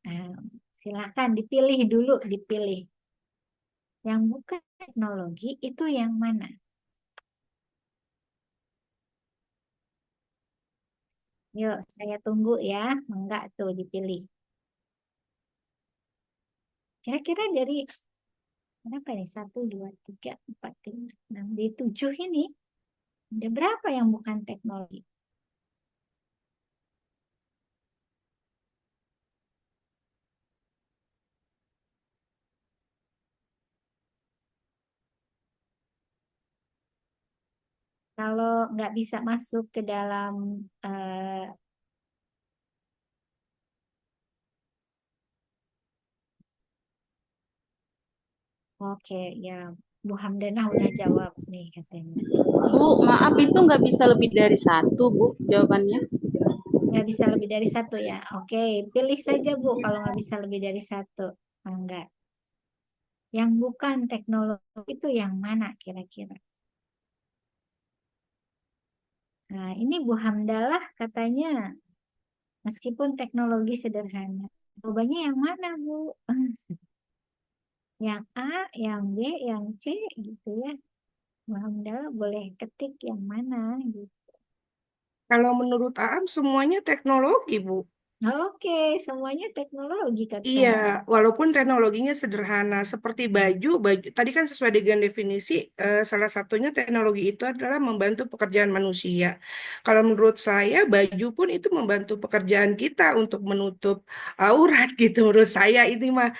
Nah, silakan dipilih dulu, dipilih. Yang bukan teknologi itu yang mana? Yuk, saya tunggu ya. Enggak tuh dipilih. Kira-kira dari berapa nih? 1, 2, 3, 4, 5, 6. Di 7 ini, ada berapa yang bukan teknologi? Kalau nggak bisa masuk ke dalam, oke ya, Bu Hamdanah udah jawab nih katanya. Bu, maaf itu nggak bisa lebih dari satu, Bu, jawabannya. Nggak bisa lebih dari satu ya. Oke, pilih saja Bu kalau nggak bisa lebih dari satu. Enggak. Yang bukan teknologi itu yang mana kira-kira? Nah, ini Bu Hamdalah katanya, meskipun teknologi sederhana. Jawabannya yang mana, Bu? Yang A, yang B, yang C gitu ya. Bu Hamdalah boleh ketik yang mana gitu. Kalau menurut Aam semuanya teknologi, Bu. Oke, semuanya teknologi Iya, katanya. walaupun teknologinya sederhana seperti baju tadi kan sesuai dengan definisi, salah satunya teknologi itu adalah membantu pekerjaan manusia. Kalau menurut saya baju pun itu membantu pekerjaan kita untuk menutup aurat gitu. Menurut saya ini mah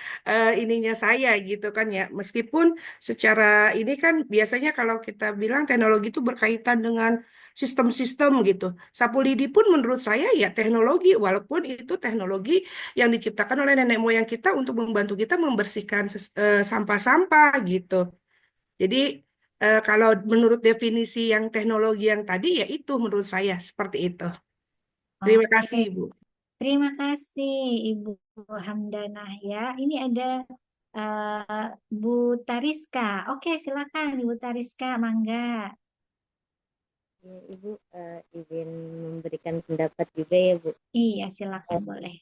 ininya saya gitu kan ya. Meskipun secara ini kan biasanya kalau kita bilang teknologi itu berkaitan dengan sistem-sistem gitu. Sapu lidi pun menurut saya ya teknologi, walaupun itu teknologi yang diciptakan oleh nenek moyang kita untuk membantu kita membersihkan sampah-sampah gitu. Jadi kalau menurut definisi yang teknologi yang tadi ya itu menurut saya seperti itu. Terima Oke, kasih, Ibu. terima kasih Ibu Hamdanah ya. Ini ada Bu Tariska. Oke, silakan Ibu Tariska, mangga. Ya, Ibu izin memberikan pendapat juga ya, Bu. Iya, silakan boleh.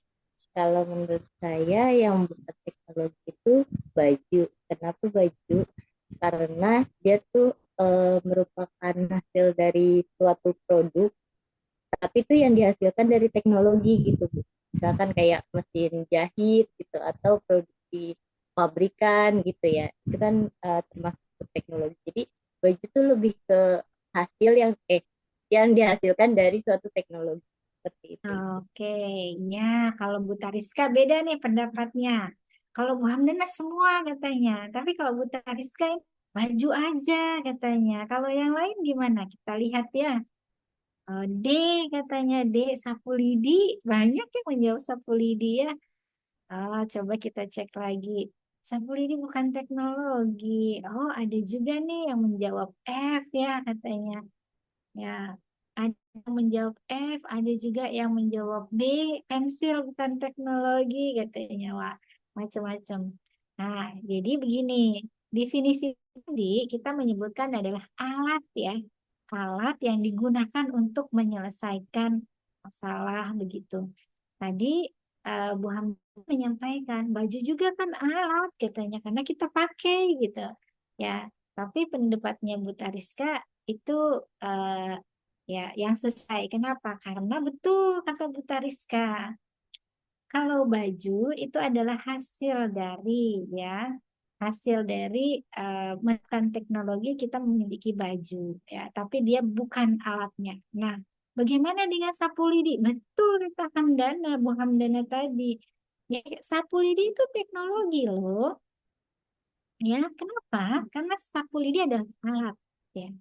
Kalau menurut saya yang bukan teknologi itu baju. Kenapa baju? Karena dia tuh merupakan hasil dari suatu produk, tapi itu yang dihasilkan dari teknologi gitu, Bu. Misalkan kayak mesin jahit gitu atau produksi pabrikan gitu ya. Itu kan termasuk teknologi. Jadi baju tuh lebih ke hasil yang dihasilkan dari suatu teknologi seperti itu. Oke, ya kalau Bu Tariska beda nih pendapatnya. Kalau Bu Hamdana semua katanya. Tapi kalau Bu Tariska baju aja katanya. Kalau yang lain gimana? Kita lihat ya. Oh, D katanya D, sapu lidi. Banyak yang menjawab sapu lidi ya. Coba kita cek lagi. Sapu lidi bukan teknologi. Oh, ada juga nih yang menjawab F ya katanya. Ya, ada yang menjawab F, ada juga yang menjawab B, pensil bukan teknologi katanya. Wah, macam-macam. Nah, jadi begini, definisi tadi kita menyebutkan adalah alat ya. Alat yang digunakan untuk menyelesaikan masalah begitu. Tadi Bu Hamdi menyampaikan baju juga kan alat katanya karena kita pakai gitu. Ya, tapi pendapatnya Bu Tariska itu eh, ya yang sesuai. Kenapa? Karena betul kata Bu Tariska. Kalau baju itu adalah hasil dari ya hasil dari menekan teknologi kita memiliki baju ya, tapi dia bukan alatnya. Nah, bagaimana dengan sapu lidi? Betul kata Hamdana, Bu Hamdana tadi. Ya, sapu lidi itu teknologi loh. Ya, kenapa? Karena sapu lidi adalah alat ya.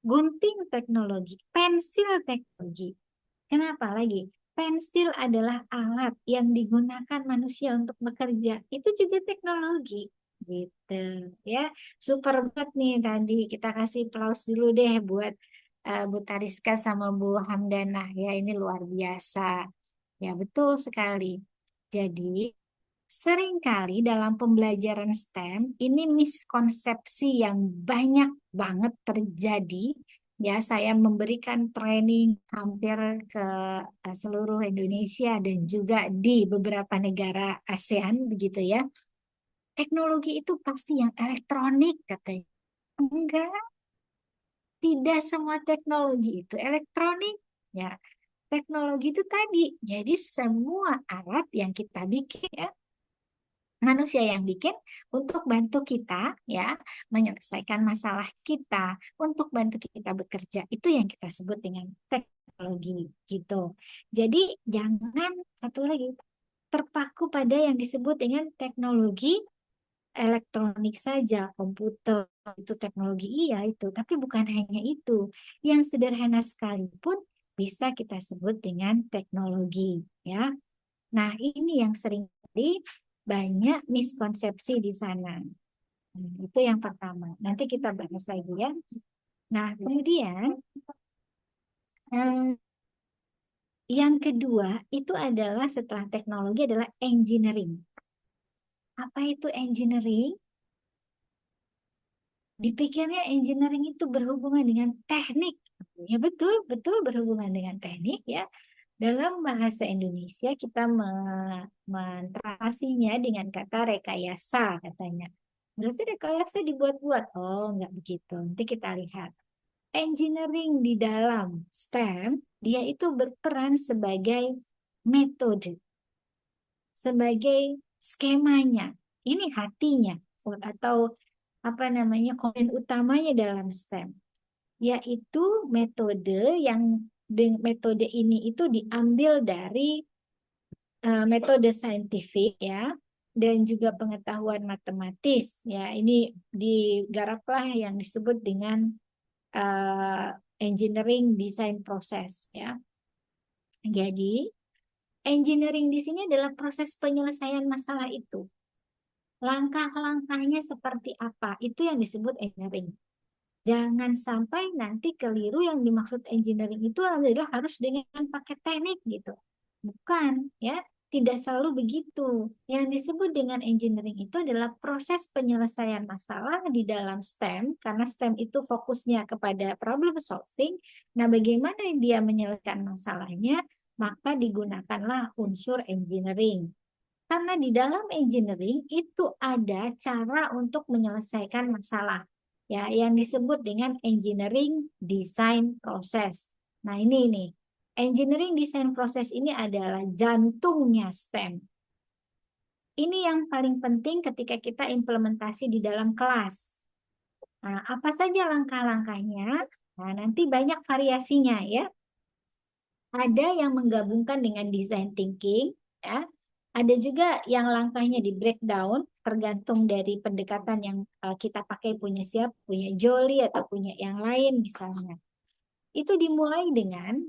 Gunting teknologi, pensil teknologi. Kenapa lagi? Pensil adalah alat yang digunakan manusia untuk bekerja. Itu juga teknologi. Gitu ya. Super banget nih tadi. Kita kasih aplaus dulu deh buat Bu Tariska sama Bu Hamdanah ya. Ini luar biasa. Ya, betul sekali. Jadi, seringkali dalam pembelajaran STEM ini miskonsepsi yang banyak banget terjadi. Ya, saya memberikan training hampir ke seluruh Indonesia dan juga di beberapa negara ASEAN begitu ya. Teknologi itu pasti yang elektronik katanya. Enggak, tidak semua teknologi itu elektronik. Ya, teknologi itu tadi. Jadi semua alat yang kita bikin ya, manusia yang bikin untuk bantu kita ya menyelesaikan masalah kita, untuk bantu kita bekerja. Itu yang kita sebut dengan teknologi gitu. Jadi jangan satu lagi terpaku pada yang disebut dengan teknologi elektronik saja, komputer itu teknologi iya itu, tapi bukan hanya itu. Yang sederhana sekalipun bisa kita sebut dengan teknologi ya. Nah, ini yang sering banyak miskonsepsi di sana. Itu yang pertama. Nanti kita bahas lagi ya. Nah, kemudian yang kedua itu adalah setelah teknologi adalah engineering. Apa itu engineering? Dipikirnya engineering itu berhubungan dengan teknik. Ya betul, betul berhubungan dengan teknik ya. Dalam bahasa Indonesia kita mentranslasinya dengan kata rekayasa katanya. Berarti rekayasa dibuat-buat. Oh, enggak begitu. Nanti kita lihat. Engineering di dalam STEM, dia itu berperan sebagai metode, sebagai skemanya. Ini hatinya atau apa namanya komponen utamanya dalam STEM, yaitu metode yang metode ini itu diambil dari metode saintifik ya dan juga pengetahuan matematis ya. Ini digaraplah yang disebut dengan engineering design proses ya. Jadi engineering di sini adalah proses penyelesaian masalah itu. Langkah-langkahnya seperti apa? Itu yang disebut engineering. Jangan sampai nanti keliru yang dimaksud engineering itu adalah harus dengan pakai teknik gitu. Bukan, ya. Tidak selalu begitu. Yang disebut dengan engineering itu adalah proses penyelesaian masalah di dalam STEM, karena STEM itu fokusnya kepada problem solving. Nah, bagaimana dia menyelesaikan masalahnya? Maka digunakanlah unsur engineering. Karena di dalam engineering itu ada cara untuk menyelesaikan masalah. Ya, yang disebut dengan engineering design process. Nah, ini nih. Engineering design process ini adalah jantungnya STEM. Ini yang paling penting ketika kita implementasi di dalam kelas. Nah, apa saja langkah-langkahnya? Nah, nanti banyak variasinya ya. Ada yang menggabungkan dengan design thinking, ya. Ada juga yang langkahnya di breakdown, tergantung dari pendekatan yang kita pakai, punya siapa, punya Jolie atau punya yang lain misalnya. itu dimulai dengan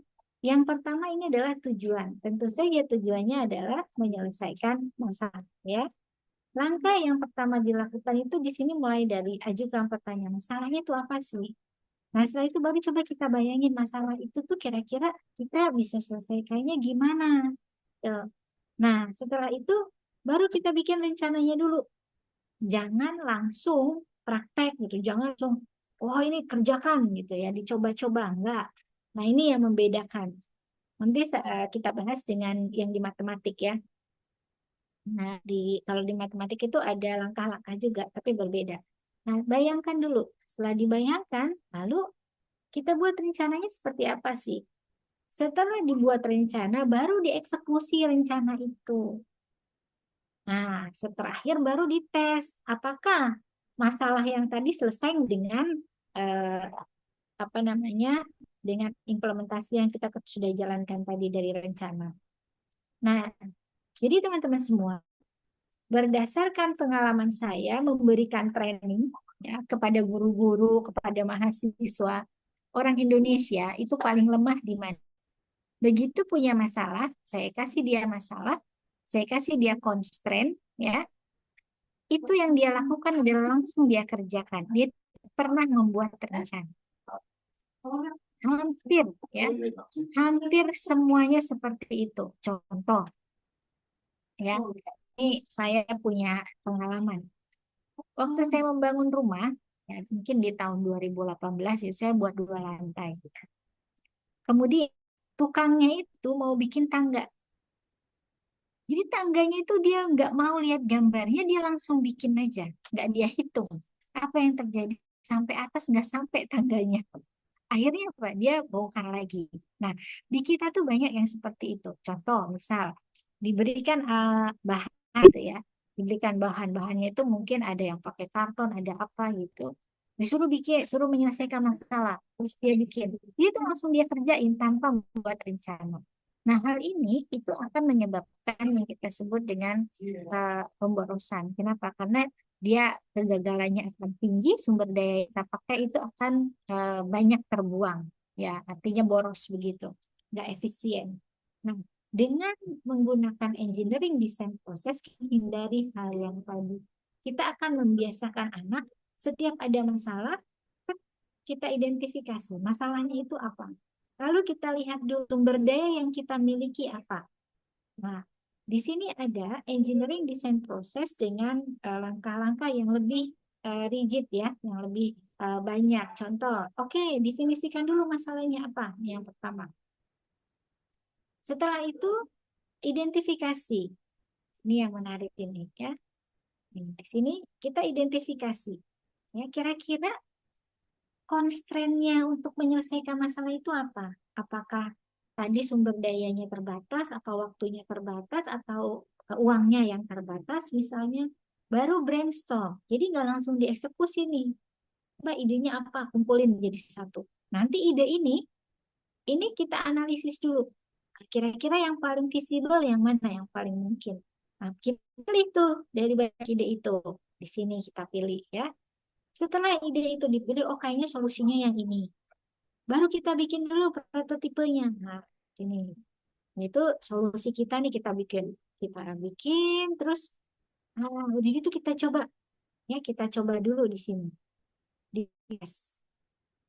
yang pertama ini adalah tujuan. Tentu saja tujuannya adalah menyelesaikan masalah, ya. Langkah yang pertama dilakukan itu di sini mulai dari ajukan pertanyaan, masalahnya itu apa sih? Nah, setelah itu baru coba kita bayangin masalah itu tuh kira-kira kita bisa selesaikannya gimana. Tuh. Nah, setelah itu baru kita bikin rencananya dulu. Jangan langsung praktek gitu, jangan langsung, oh ini kerjakan gitu ya, dicoba-coba, enggak. Nah, ini yang membedakan. Nanti kita bahas dengan yang di matematik ya. Nah, kalau di matematik itu ada langkah-langkah juga, tapi berbeda. Nah, bayangkan dulu. Setelah dibayangkan, lalu kita buat rencananya seperti apa sih? Setelah dibuat rencana, baru dieksekusi rencana itu. Nah, terakhir baru dites. Apakah masalah yang tadi selesai dengan eh, apa namanya, dengan implementasi yang kita sudah jalankan tadi dari rencana. Nah, jadi teman-teman semua, berdasarkan pengalaman saya memberikan training ya kepada guru-guru, kepada mahasiswa, orang Indonesia itu paling lemah di mana? Begitu punya masalah, saya kasih dia masalah, saya kasih dia constraint, ya, itu yang dia lakukan adalah langsung dia kerjakan. Dia pernah membuat rencana. Hampir, ya, hampir semuanya seperti itu. Contoh, ya, ini saya punya pengalaman. Waktu saya membangun rumah, ya, mungkin di tahun 2018 ya, saya buat 2 lantai. Kemudian tukangnya itu mau bikin tangga. Jadi tangganya itu dia nggak mau lihat gambarnya, dia langsung bikin aja. Nggak dia hitung. Apa yang terjadi? Sampai atas nggak sampai tangganya. Akhirnya apa? Dia bongkar lagi. Nah, di kita tuh banyak yang seperti itu. Contoh, misal, diberikan bahan gitu ya. Diberikan bahan-bahannya itu mungkin ada yang pakai karton, ada apa gitu. Disuruh bikin, suruh menyelesaikan masalah. Terus dia bikin. Dia tuh langsung dia kerjain tanpa membuat rencana. Nah, hal ini itu akan menyebabkan yang kita sebut dengan pemborosan. Kenapa? Karena dia kegagalannya akan tinggi, sumber daya yang kita pakai itu akan banyak terbuang, ya, artinya boros begitu, nggak efisien. Nah, dengan menggunakan engineering design proses, kita hindari hal yang tadi. Kita akan membiasakan anak setiap ada masalah, kita identifikasi masalahnya itu apa. Lalu kita lihat dulu sumber daya yang kita miliki apa. Nah, di sini ada engineering design proses dengan langkah-langkah yang lebih rigid ya, yang lebih banyak. Contoh, oke, definisikan dulu masalahnya apa. Yang pertama. Setelah itu identifikasi. Ini yang menarik ini ya. Di sini kita identifikasi. Ya, kira-kira constraint-nya untuk menyelesaikan masalah itu apa? Apakah tadi sumber dayanya terbatas, atau waktunya terbatas, atau uangnya yang terbatas misalnya, baru brainstorm. Jadi nggak langsung dieksekusi nih. Mbak, idenya apa? Kumpulin jadi satu. Nanti ide ini kita analisis dulu. Kira-kira yang paling visible yang mana, yang paling mungkin. Nah, kita pilih tuh dari banyak ide itu. Di sini kita pilih ya. Setelah ide itu dipilih, oh kayaknya solusinya yang ini. Baru kita bikin dulu prototipenya. Nah, sini. Itu solusi kita nih kita bikin. Kita bikin, terus udah gitu kita coba. Ya, kita coba dulu di sini. Di tes.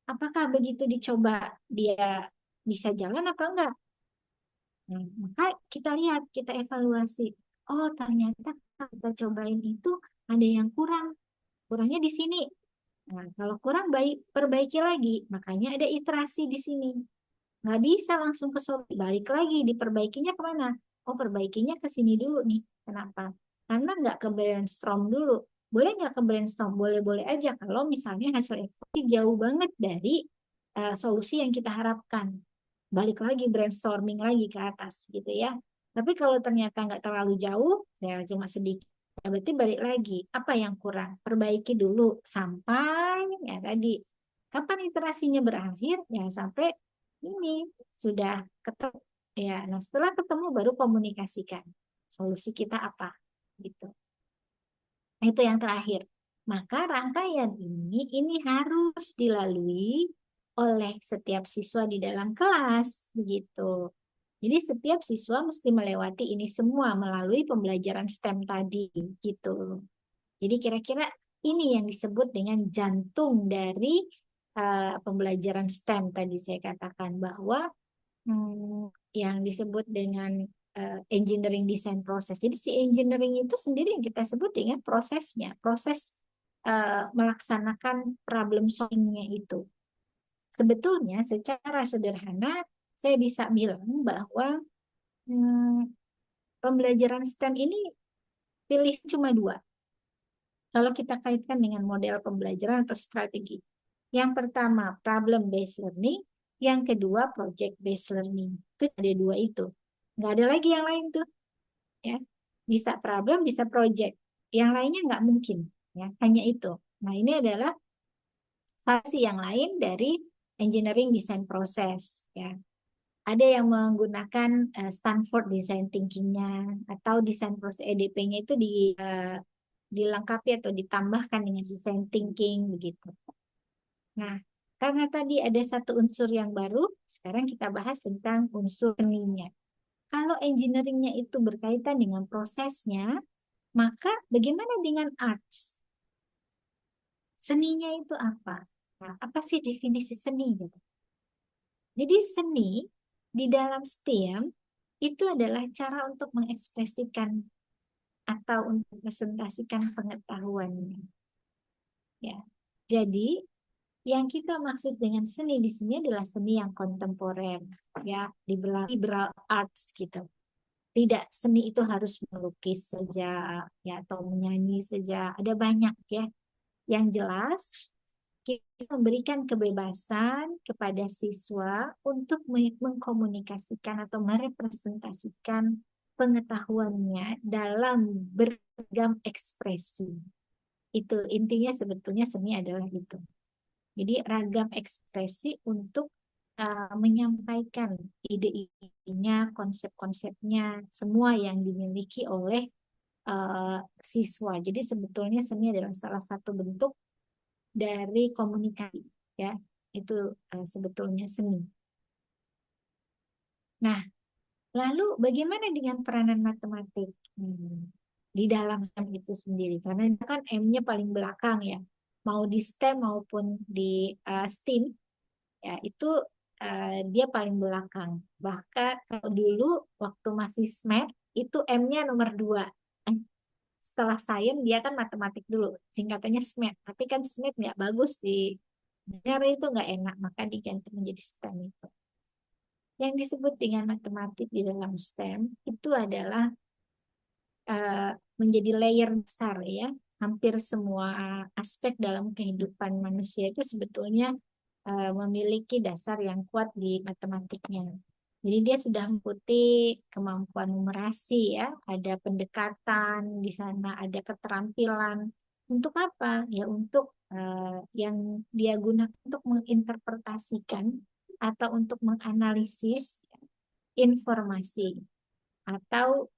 Apakah begitu dicoba dia bisa jalan apa enggak? Nah, maka kita lihat, kita evaluasi. Oh, ternyata kita cobain itu ada yang kurang. Kurangnya di sini. Nah, kalau kurang perbaiki lagi. Makanya ada iterasi di sini. Nggak bisa langsung ke solusi. Balik lagi, diperbaikinya kemana? Oh, perbaikinya ke sini dulu nih. Kenapa? Karena nggak ke brainstorm dulu. Boleh nggak ke brainstorm? Boleh-boleh aja. Kalau misalnya hasil evaluasi jauh banget dari solusi yang kita harapkan. Balik lagi, brainstorming lagi ke atas gitu ya. Tapi kalau ternyata nggak terlalu jauh, ya cuma sedikit. Ya, berarti balik lagi, apa yang kurang? Perbaiki dulu sampai ya tadi. Kapan iterasinya berakhir? Ya sampai ini sudah ketemu. Ya, nah setelah ketemu baru komunikasikan solusi kita apa gitu. Nah, itu yang terakhir. Maka rangkaian ini harus dilalui oleh setiap siswa di dalam kelas, begitu. Jadi setiap siswa mesti melewati ini semua melalui pembelajaran STEM tadi, gitu. Jadi kira-kira ini yang disebut dengan jantung dari pembelajaran STEM tadi saya katakan bahwa yang disebut dengan engineering design process. Jadi si engineering itu sendiri yang kita sebut dengan prosesnya, proses melaksanakan problem solving-nya itu. Sebetulnya secara sederhana saya bisa bilang bahwa pembelajaran STEM ini pilih cuma dua. Kalau kita kaitkan dengan model pembelajaran atau strategi. Yang pertama, problem based learning. Yang kedua, project based learning. Itu ada dua itu. Nggak ada lagi yang lain tuh. Ya. Bisa problem, bisa project. Yang lainnya nggak mungkin. Ya. Hanya itu. Nah, ini adalah versi yang lain dari engineering design process. Ya. Ada yang menggunakan Stanford Design Thinking-nya atau design proses EDP-nya itu dilengkapi atau ditambahkan dengan design thinking begitu. Nah, karena tadi ada satu unsur yang baru, sekarang kita bahas tentang unsur seninya. Kalau engineering-nya itu berkaitan dengan prosesnya, maka bagaimana dengan arts? Seninya itu apa? Nah, apa sih definisi seni? Jadi seni di dalam STEM itu adalah cara untuk mengekspresikan atau untuk presentasikan pengetahuannya. Ya. Jadi yang kita maksud dengan seni di sini adalah seni yang kontemporer, ya, liberal arts gitu. Tidak seni itu harus melukis saja, ya, atau menyanyi saja. Ada banyak ya. Yang jelas kita memberikan kebebasan kepada siswa untuk mengkomunikasikan atau merepresentasikan pengetahuannya dalam beragam ekspresi. Itu intinya sebetulnya seni adalah itu. Jadi ragam ekspresi untuk menyampaikan ide-idenya, konsep-konsepnya, semua yang dimiliki oleh siswa. Jadi sebetulnya seni adalah salah satu bentuk dari komunikasi, ya, itu sebetulnya seni. Nah, lalu bagaimana dengan peranan matematik di dalam STEM itu sendiri? Karena itu kan M-nya paling belakang ya, mau di STEM maupun di STEAM, ya itu dia paling belakang. Bahkan kalau dulu waktu masih SMED itu M-nya nomor 2. Setelah sains dia kan matematik dulu, singkatannya SMED. Tapi kan SMED nggak bagus di dengar itu nggak enak, maka diganti menjadi STEM itu. Yang disebut dengan matematik di dalam STEM itu adalah menjadi layer besar ya. Hampir semua aspek dalam kehidupan manusia itu sebetulnya memiliki dasar yang kuat di matematiknya. Jadi dia sudah mengikuti kemampuan numerasi ya, ada pendekatan di sana, ada keterampilan. Untuk apa? Ya untuk yang dia gunakan untuk menginterpretasikan atau untuk menganalisis informasi atau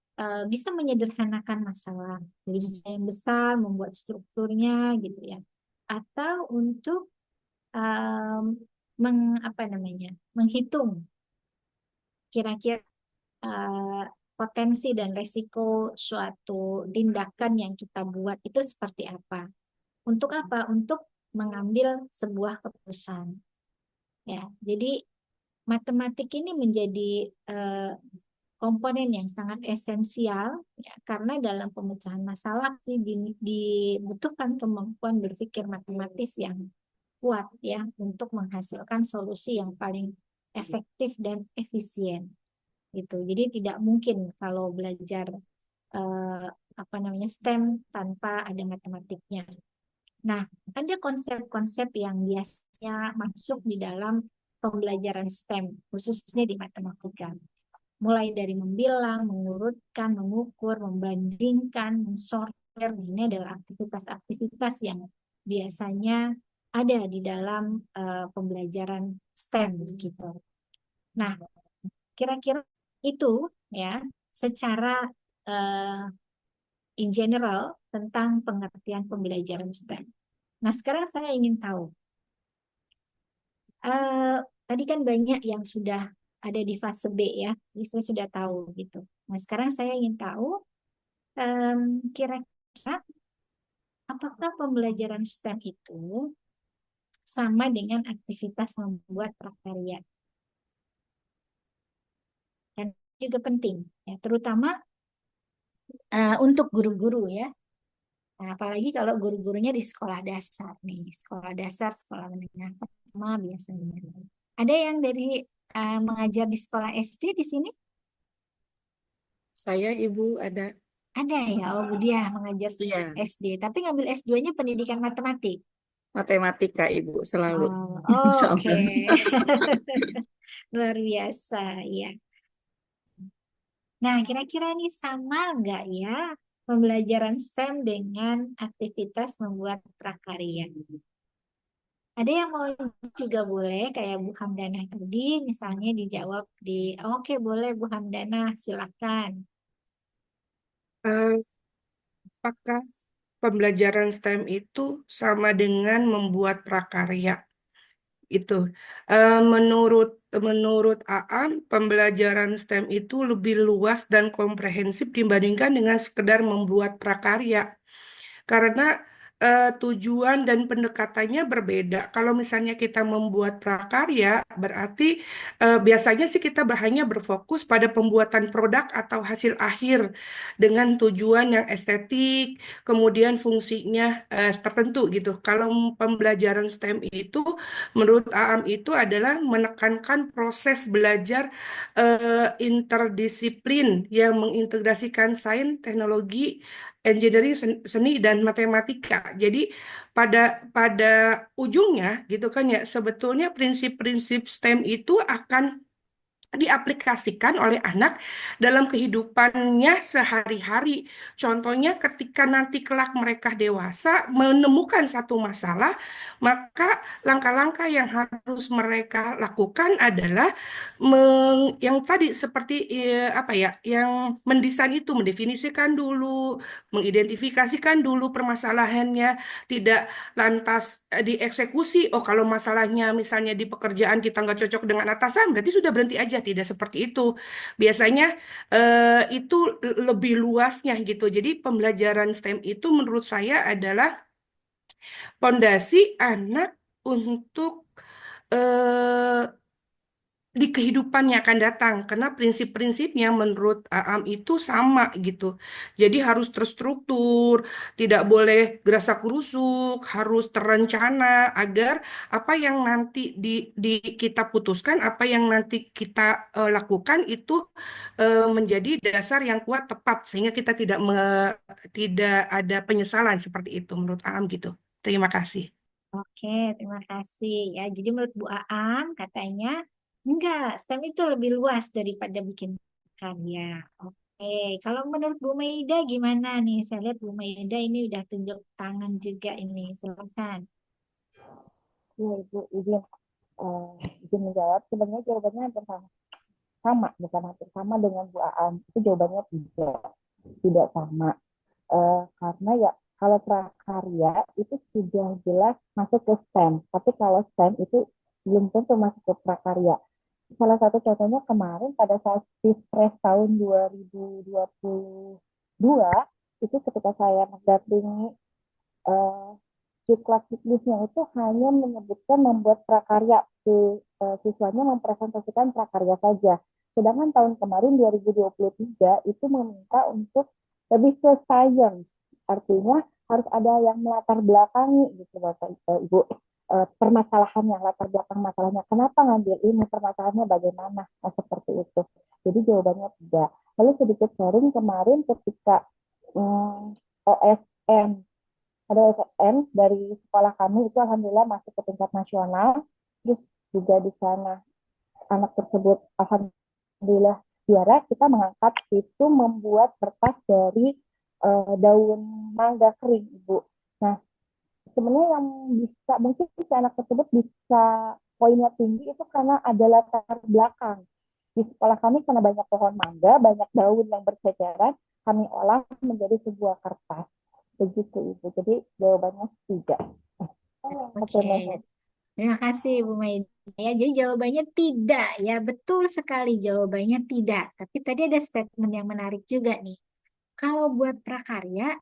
bisa menyederhanakan masalah. Jadi bisa yang besar, membuat strukturnya gitu ya. Atau untuk menghitung kira-kira potensi dan resiko suatu tindakan yang kita buat itu seperti apa. Untuk apa? Untuk mengambil sebuah keputusan. Ya, jadi matematik ini menjadi komponen yang sangat esensial ya, karena dalam pemecahan masalah sih dibutuhkan kemampuan berpikir matematis yang kuat ya untuk menghasilkan solusi yang paling efektif dan efisien gitu. Jadi tidak mungkin kalau belajar STEM tanpa ada matematiknya. Nah, ada konsep-konsep yang biasanya masuk di dalam pembelajaran STEM, khususnya di matematika. Mulai dari membilang, mengurutkan, mengukur, membandingkan, mensortir, ini adalah aktivitas-aktivitas yang biasanya ada di dalam pembelajaran STEM gitu. Nah, kira-kira itu ya secara in general tentang pengertian pembelajaran STEM. Nah, sekarang saya ingin tahu Tadi kan banyak yang sudah ada di fase B ya, jadi saya sudah tahu gitu. Nah, sekarang saya ingin tahu kira-kira apakah pembelajaran STEM itu sama dengan aktivitas membuat prakarya? Dan juga penting, ya, terutama untuk guru-guru ya. Nah, apalagi kalau guru-gurunya di sekolah dasar nih, sekolah dasar, sekolah menengah pertama biasanya. Ada yang dari mengajar di sekolah SD di sini? Saya Ibu ada. Ada ya, oh Budia mengajar Iya, SD, tapi ngambil S2-nya pendidikan matematik. matematika Ibu selalu. Oh, Insya oke. Allah. Luar biasa, ya. Nah, kira-kira nih sama nggak ya pembelajaran STEM dengan aktivitas membuat prakarya? Ada yang mau juga boleh, kayak Bu Hamdanah tadi, misalnya dijawab di, oke boleh Bu Hamdanah, silakan. Eh, apakah pembelajaran STEM itu sama dengan membuat prakarya? Itu menurut Aan, pembelajaran STEM itu lebih luas dan komprehensif dibandingkan dengan sekedar membuat prakarya. Karena tujuan dan pendekatannya berbeda. Kalau misalnya kita membuat prakarya, berarti biasanya sih kita hanya berfokus pada pembuatan produk atau hasil akhir dengan tujuan yang estetik, kemudian fungsinya tertentu gitu. Kalau pembelajaran STEM itu, menurut Aam itu adalah menekankan proses belajar interdisiplin yang mengintegrasikan sains, teknologi, engineering, seni dan matematika. Jadi pada pada ujungnya gitu kan ya, sebetulnya prinsip-prinsip STEM itu akan diaplikasikan oleh anak dalam kehidupannya sehari-hari. Contohnya ketika nanti kelak mereka dewasa menemukan satu masalah, maka langkah-langkah yang harus mereka lakukan adalah yang tadi seperti apa ya, yang mendesain itu, mendefinisikan dulu, mengidentifikasikan dulu permasalahannya, tidak lantas dieksekusi. Oh, kalau masalahnya misalnya di pekerjaan kita nggak cocok dengan atasan, berarti sudah berhenti aja. Tidak seperti itu. Biasanya itu lebih luasnya gitu. Jadi pembelajaran STEM itu menurut saya adalah pondasi anak untuk eh, di kehidupan yang akan datang, karena prinsip-prinsipnya menurut Aam itu sama gitu. Jadi harus terstruktur, tidak boleh gerasak-gerusuk, harus terencana agar apa yang nanti kita putuskan, apa yang nanti kita lakukan itu menjadi dasar yang kuat tepat sehingga kita tidak ada penyesalan seperti itu menurut Aam gitu. Terima kasih. Oke, terima kasih ya. Jadi menurut Bu Aam katanya enggak, STEM itu lebih luas daripada bikin karya. Oke, kalau menurut Bu Maida gimana nih? Saya lihat Bu Maida ini udah tunjuk tangan juga ini. Silakan. Ya, Ibu, izin menjawab. Sebenarnya jawabannya hampir sama, bukan hampir sama dengan Bu Aan. Itu jawabannya tidak sama. Karena ya kalau prakarya itu sudah jelas masuk ke STEM, tapi kalau STEM itu belum tentu masuk ke prakarya. Salah satu contohnya kemarin pada saat Fispres tahun 2022 itu ketika saya mendampingi Ciklat Ciklisnya itu hanya menyebutkan membuat prakarya, siswanya mempresentasikan prakarya saja. Sedangkan tahun kemarin 2023 itu meminta untuk lebih ke science, artinya harus ada yang melatar belakangi gitu Bapak Ibu, permasalahannya, latar belakang masalahnya, kenapa ngambil ini, permasalahannya bagaimana, nah, seperti itu. Jadi jawabannya tidak. Lalu sedikit sharing kemarin ketika OSN ada OSN dari sekolah kami itu alhamdulillah masuk ke tingkat nasional, terus juga di sana anak tersebut alhamdulillah juara. Kita mengangkat itu membuat kertas dari daun mangga kering, Ibu. Nah, sebenarnya yang bisa mungkin si anak tersebut bisa poinnya tinggi itu karena ada latar belakang. Di sekolah kami karena banyak pohon mangga, banyak daun yang berceceran, kami olah menjadi sebuah kertas. Begitu Ibu. Jadi jawabannya tidak. Oke. Terima kasih Bu Maida. Ya, jadi jawabannya tidak ya, betul sekali jawabannya tidak. Tapi tadi ada statement yang menarik juga nih. Kalau buat prakarya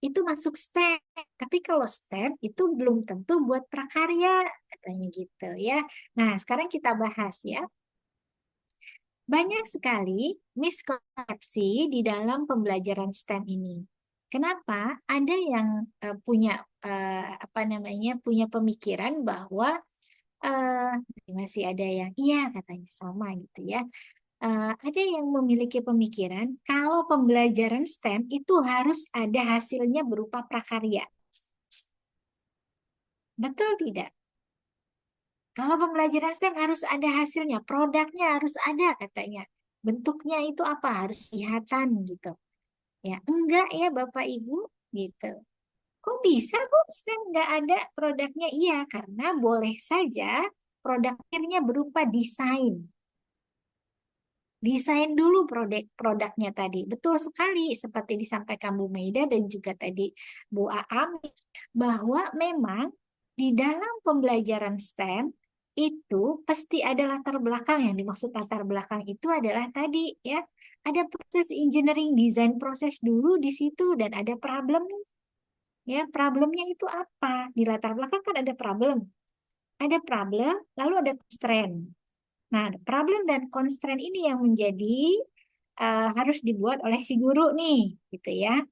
itu masuk STEM, tapi kalau STEM itu belum tentu buat prakarya, katanya gitu ya. Nah, sekarang kita bahas ya. Banyak sekali miskonsepsi di dalam pembelajaran STEM ini. Kenapa? Ada yang punya apa namanya, punya pemikiran bahwa eh masih ada yang iya katanya sama gitu ya. Ada yang memiliki pemikiran kalau pembelajaran STEM itu harus ada hasilnya berupa prakarya. Betul tidak? Kalau pembelajaran STEM harus ada hasilnya, produknya harus ada katanya. Bentuknya itu apa? Harus kelihatan gitu. Ya, enggak ya Bapak Ibu gitu. Kok bisa Bu STEM nggak ada produknya? Iya, karena boleh saja produk akhirnya berupa desain. Desain dulu produknya tadi. Betul sekali seperti disampaikan Bu Maida dan juga tadi Bu Aami bahwa memang di dalam pembelajaran STEM itu pasti ada latar belakang. Yang dimaksud latar belakang itu adalah tadi ya, ada proses engineering design proses dulu di situ dan ada problem. Ya, problemnya itu apa? Di latar belakang kan ada problem. Ada problem, lalu ada constraint. Nah, problem dan constraint ini yang menjadi harus dibuat oleh si guru nih, gitu ya.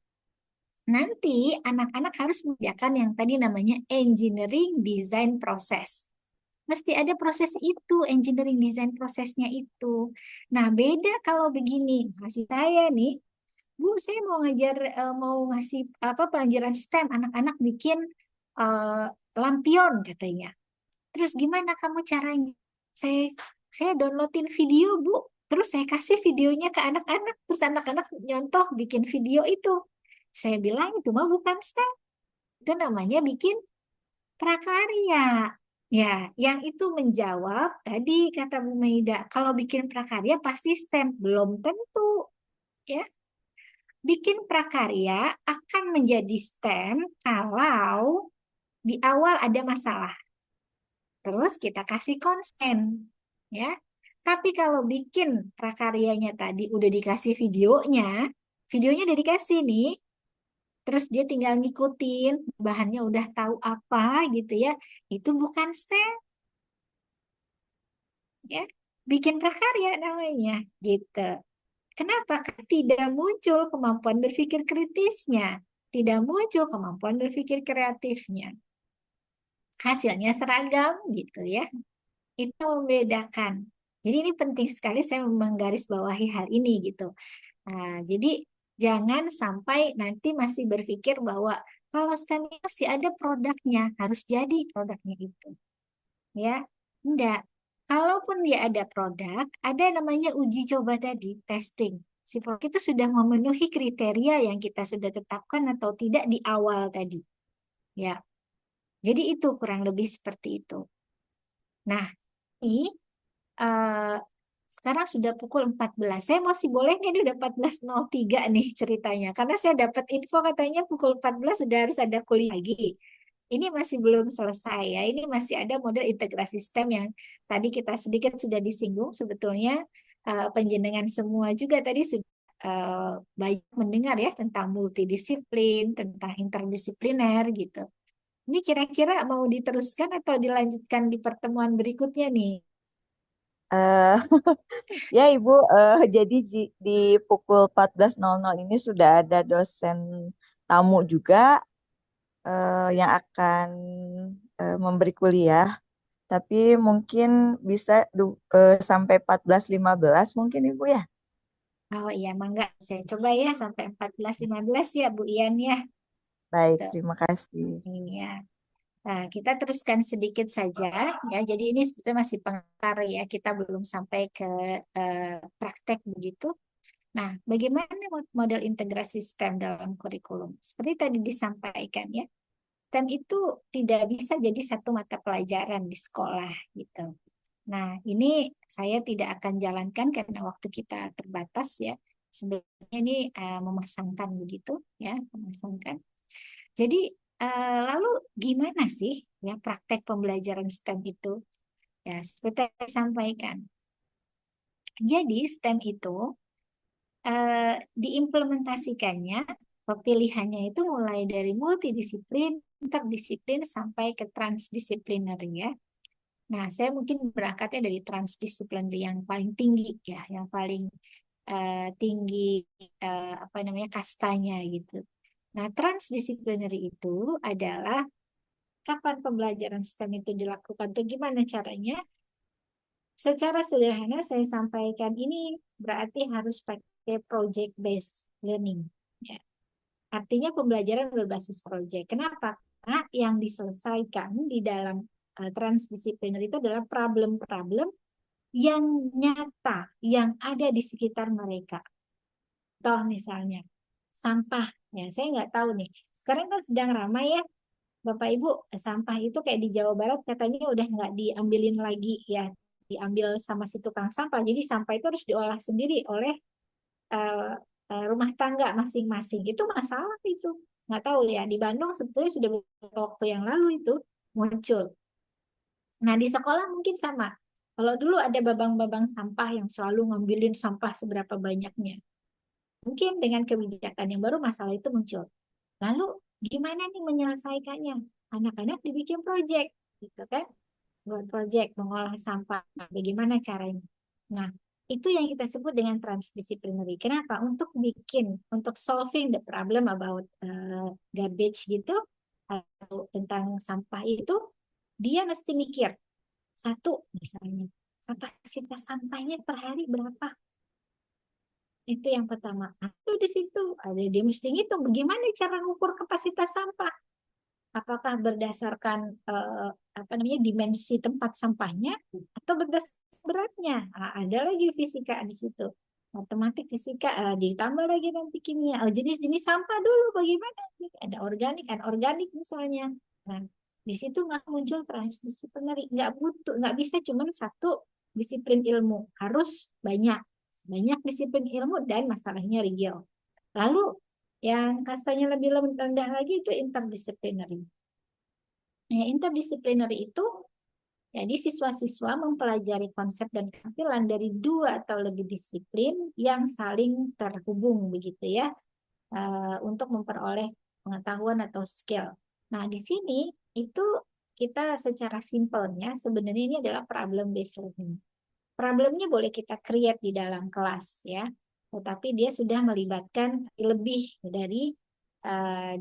Nanti anak-anak harus mengerjakan yang tadi namanya engineering design process. Mesti ada proses itu, engineering design prosesnya itu. Nah, beda kalau begini. Masih saya nih, Bu, saya mau ngajar, mau ngasih apa pelajaran STEM, anak-anak bikin eh, lampion katanya. Terus gimana kamu caranya? Saya saya downloadin video, Bu. Terus saya kasih videonya ke anak-anak. Terus anak-anak nyontoh bikin video itu. Saya bilang itu mah bukan STEM. Itu namanya bikin prakarya. Ya, yang itu menjawab tadi kata Bu Maida, kalau bikin prakarya pasti STEM. Belum tentu, ya. Bikin prakarya akan menjadi STEM kalau di awal ada masalah. Terus kita kasih konsen, ya. Tapi kalau bikin prakaryanya tadi udah dikasih videonya, videonya udah dikasih nih, terus dia tinggal ngikutin, bahannya udah tahu apa gitu ya, itu bukan STEM, ya. Bikin prakarya namanya, gitu. Kenapa? Karena tidak muncul kemampuan berpikir kritisnya, tidak muncul kemampuan berpikir kreatifnya. Hasilnya seragam gitu ya. Itu membedakan. Jadi ini penting sekali saya menggarisbawahi hal ini gitu. Nah, jadi jangan sampai nanti masih berpikir bahwa kalau STEM itu masih ada produknya, harus jadi produknya itu. Ya, enggak. Kalaupun dia ada produk, ada namanya uji coba tadi, testing. Si produk itu sudah memenuhi kriteria yang kita sudah tetapkan atau tidak di awal tadi. Ya, jadi itu kurang lebih seperti itu. Nah, ini eh, sekarang sudah pukul 14. Saya masih boleh nih, ini udah 14.03 nih ceritanya. Karena saya dapat info katanya pukul 14 sudah harus ada kuliah lagi. Ini masih belum selesai ya. Ini masih ada model integrasi STEM yang tadi kita sedikit sudah disinggung. Sebetulnya penjenengan semua juga tadi sudah banyak mendengar ya tentang multidisiplin, tentang interdisipliner gitu. Ini kira-kira mau diteruskan atau dilanjutkan di pertemuan berikutnya nih? Eh, ya Ibu, jadi di pukul 14.00 ini sudah ada dosen tamu juga yang akan memberi kuliah, tapi mungkin bisa sampai 14.15 mungkin Ibu ya. Oh iya, mangga. Saya coba ya sampai 14.15 ya Bu Ian ya. Baik, Tuh. terima kasih. Iya. Nah, kita teruskan sedikit saja ya. Jadi ini sebetulnya masih pengantar ya. Kita belum sampai ke praktek begitu. Nah, bagaimana model integrasi STEM dalam kurikulum? Seperti tadi disampaikan ya. STEM itu tidak bisa jadi satu mata pelajaran di sekolah gitu. Nah, ini saya tidak akan jalankan karena waktu kita terbatas ya. Sebenarnya ini memasangkan begitu ya, memasangkan. Jadi lalu gimana sih ya praktek pembelajaran STEM itu? Ya, seperti yang saya sampaikan. Jadi STEM itu diimplementasikannya, pilihannya itu mulai dari multidisiplin, interdisiplin, sampai ke transdisipliner ya. Nah, saya mungkin berangkatnya dari transdisipliner yang paling tinggi ya, yang paling tinggi apa namanya kastanya gitu. Nah, transdisipliner itu adalah kapan pembelajaran STEM itu dilakukan, tuh gimana caranya? Secara sederhana saya sampaikan ini berarti harus pakai project based learning. Ya. Artinya pembelajaran berbasis project. Kenapa? Karena yang diselesaikan di dalam transdisipliner itu adalah problem-problem yang nyata, yang ada di sekitar mereka. Toh misalnya, sampah. Ya, saya nggak tahu nih. Sekarang kan sedang ramai ya, Bapak Ibu, sampah itu kayak di Jawa Barat katanya udah nggak diambilin lagi ya, diambil sama si tukang sampah. Jadi sampah itu harus diolah sendiri oleh rumah tangga masing-masing. Itu masalah itu. Nggak tahu ya, di Bandung sebetulnya sudah beberapa waktu yang lalu itu muncul. Nah, di sekolah mungkin sama. Kalau dulu ada babang-babang sampah yang selalu ngambilin sampah seberapa banyaknya. Mungkin dengan kebijakan yang baru masalah itu muncul. Lalu gimana nih menyelesaikannya? Anak-anak dibikin proyek, gitu kan? Buat proyek mengolah sampah. Bagaimana caranya? Nah, itu yang kita sebut dengan transdisciplinary. Kenapa? Untuk solving the problem about garbage gitu, atau tentang sampah itu, dia mesti mikir. Satu, misalnya, kapasitas sampahnya per hari berapa? Itu yang pertama. Itu di situ ada dia mesti ngitung bagaimana cara mengukur kapasitas sampah. Apakah berdasarkan apa namanya dimensi tempat sampahnya atau berdasarkan beratnya? Nah, ada lagi fisika di situ. Matematik, fisika, ditambah lagi nanti kimia. Oh, jenis-jenis sampah dulu bagaimana? Ada organik, anorganik misalnya. Nah, di situ nggak muncul transdisipliner. Nggak bisa cuma satu disiplin ilmu. Harus banyak disiplin ilmu dan masalahnya real. Lalu yang kastanya lebih rendah lagi itu interdisciplinary. Nah, interdisciplinary itu jadi siswa-siswa mempelajari konsep dan keterampilan dari 2 atau lebih disiplin yang saling terhubung begitu ya untuk memperoleh pengetahuan atau skill. Nah, di sini itu kita secara simpelnya sebenarnya ini adalah problem based learning. Problemnya boleh kita create di dalam kelas ya, tetapi dia sudah melibatkan lebih dari 2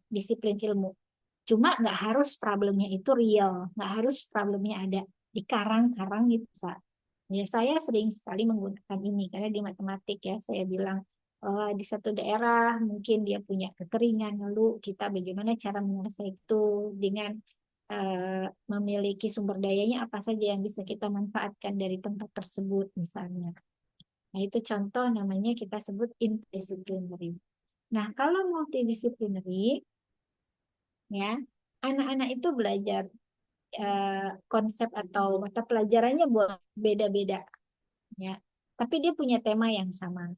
disiplin ilmu. Cuma nggak harus problemnya itu real, nggak harus problemnya ada di karang-karang gitu. Ya, saya sering sekali menggunakan ini karena di matematik ya, saya bilang di satu daerah mungkin dia punya kekeringan, lalu kita bagaimana cara menyelesaikan itu dengan memiliki sumber dayanya apa saja yang bisa kita manfaatkan dari tempat tersebut misalnya. Nah, itu contoh namanya kita sebut interdisciplinary. Nah, kalau multidisciplinary ya, anak-anak itu belajar konsep atau mata pelajarannya buat beda-beda ya. Tapi dia punya tema yang sama.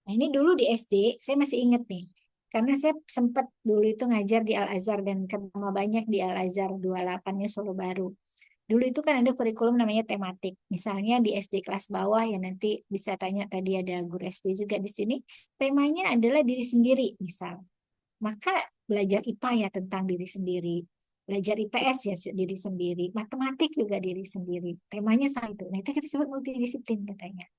Nah, ini dulu di SD, saya masih ingat nih. Karena saya sempat dulu itu ngajar di Al-Azhar dan ketemu banyak di Al-Azhar 28-nya Solo Baru. Dulu itu kan ada kurikulum namanya tematik. Misalnya di SD kelas bawah ya nanti bisa tanya tadi ada guru SD juga di sini. Temanya adalah diri sendiri misal. Maka belajar IPA ya tentang diri sendiri. Belajar IPS ya diri sendiri. Matematik juga diri sendiri. Temanya sama itu. Nah itu kita sebut multidisiplin katanya.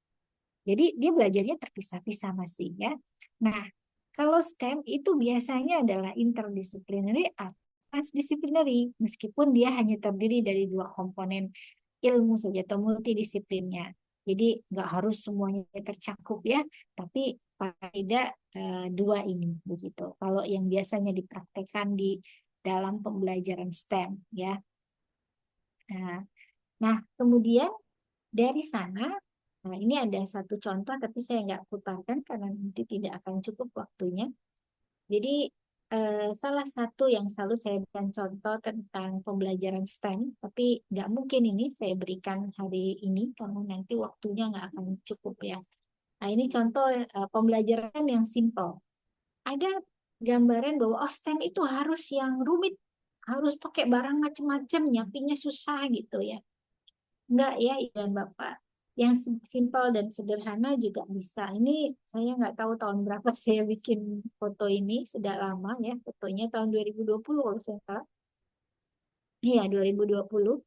Jadi dia belajarnya terpisah-pisah masih ya. Nah, kalau STEM itu biasanya adalah interdisciplinary atau transdisciplinary, meskipun dia hanya terdiri dari 2 komponen ilmu saja atau multidisiplinnya. Jadi nggak harus semuanya tercakup ya, tapi paling tidak 2 ini begitu. Kalau yang biasanya dipraktekkan di dalam pembelajaran STEM ya. Nah, kemudian dari sana, nah ini ada satu contoh tapi saya nggak putarkan karena nanti tidak akan cukup waktunya. Jadi salah satu yang selalu saya berikan contoh tentang pembelajaran STEM, tapi nggak mungkin ini saya berikan hari ini karena nanti waktunya nggak akan cukup ya. Nah ini contoh pembelajaran yang simple. Ada gambaran bahwa oh STEM itu harus yang rumit, harus pakai barang macam-macam, nyapinya susah gitu ya. Enggak ya, Ibu dan Bapak. Yang simpel dan sederhana juga bisa. Ini saya nggak tahu tahun berapa saya bikin foto ini, sudah lama ya, fotonya tahun 2020 kalau saya salah. Iya, 2020.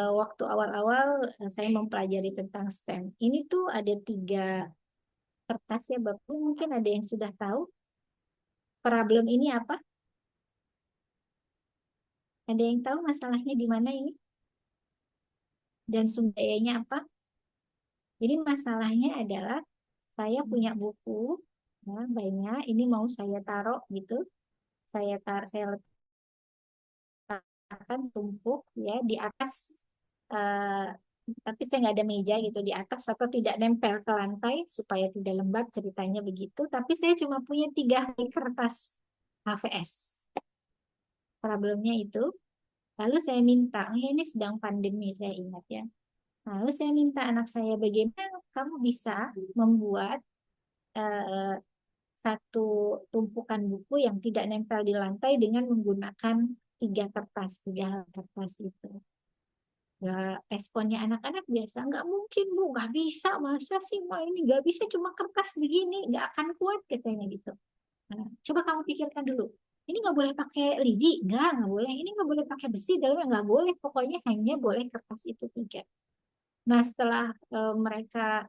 Waktu awal-awal saya mempelajari tentang STEM. Ini tuh ada 3 kertas ya Bapak. Mungkin ada yang sudah tahu problem ini apa? Ada yang tahu masalahnya di mana ini? Dan sumber dayanya apa? Jadi masalahnya adalah saya punya buku ya, banyak. Ini mau saya taruh gitu. Saya letakkan tumpuk ya di atas. Tapi saya nggak ada meja gitu di atas atau tidak nempel ke lantai supaya tidak lembab, ceritanya begitu. Tapi saya cuma punya 3 helai kertas HVS. Problemnya itu. Lalu saya minta, ini sedang pandemi saya ingat ya. Lalu saya minta anak saya, bagaimana kamu bisa membuat satu tumpukan buku yang tidak nempel di lantai dengan menggunakan 3 kertas itu. Ya, responnya anak-anak biasa, nggak mungkin Bu, nggak bisa, masa sih Ma, ini nggak bisa, cuma kertas begini, nggak akan kuat katanya gitu. Nah, coba kamu pikirkan dulu, ini nggak boleh pakai lidi, nggak boleh, ini nggak boleh pakai besi, dalamnya nggak boleh, pokoknya hanya boleh kertas itu 3. Nah, setelah mereka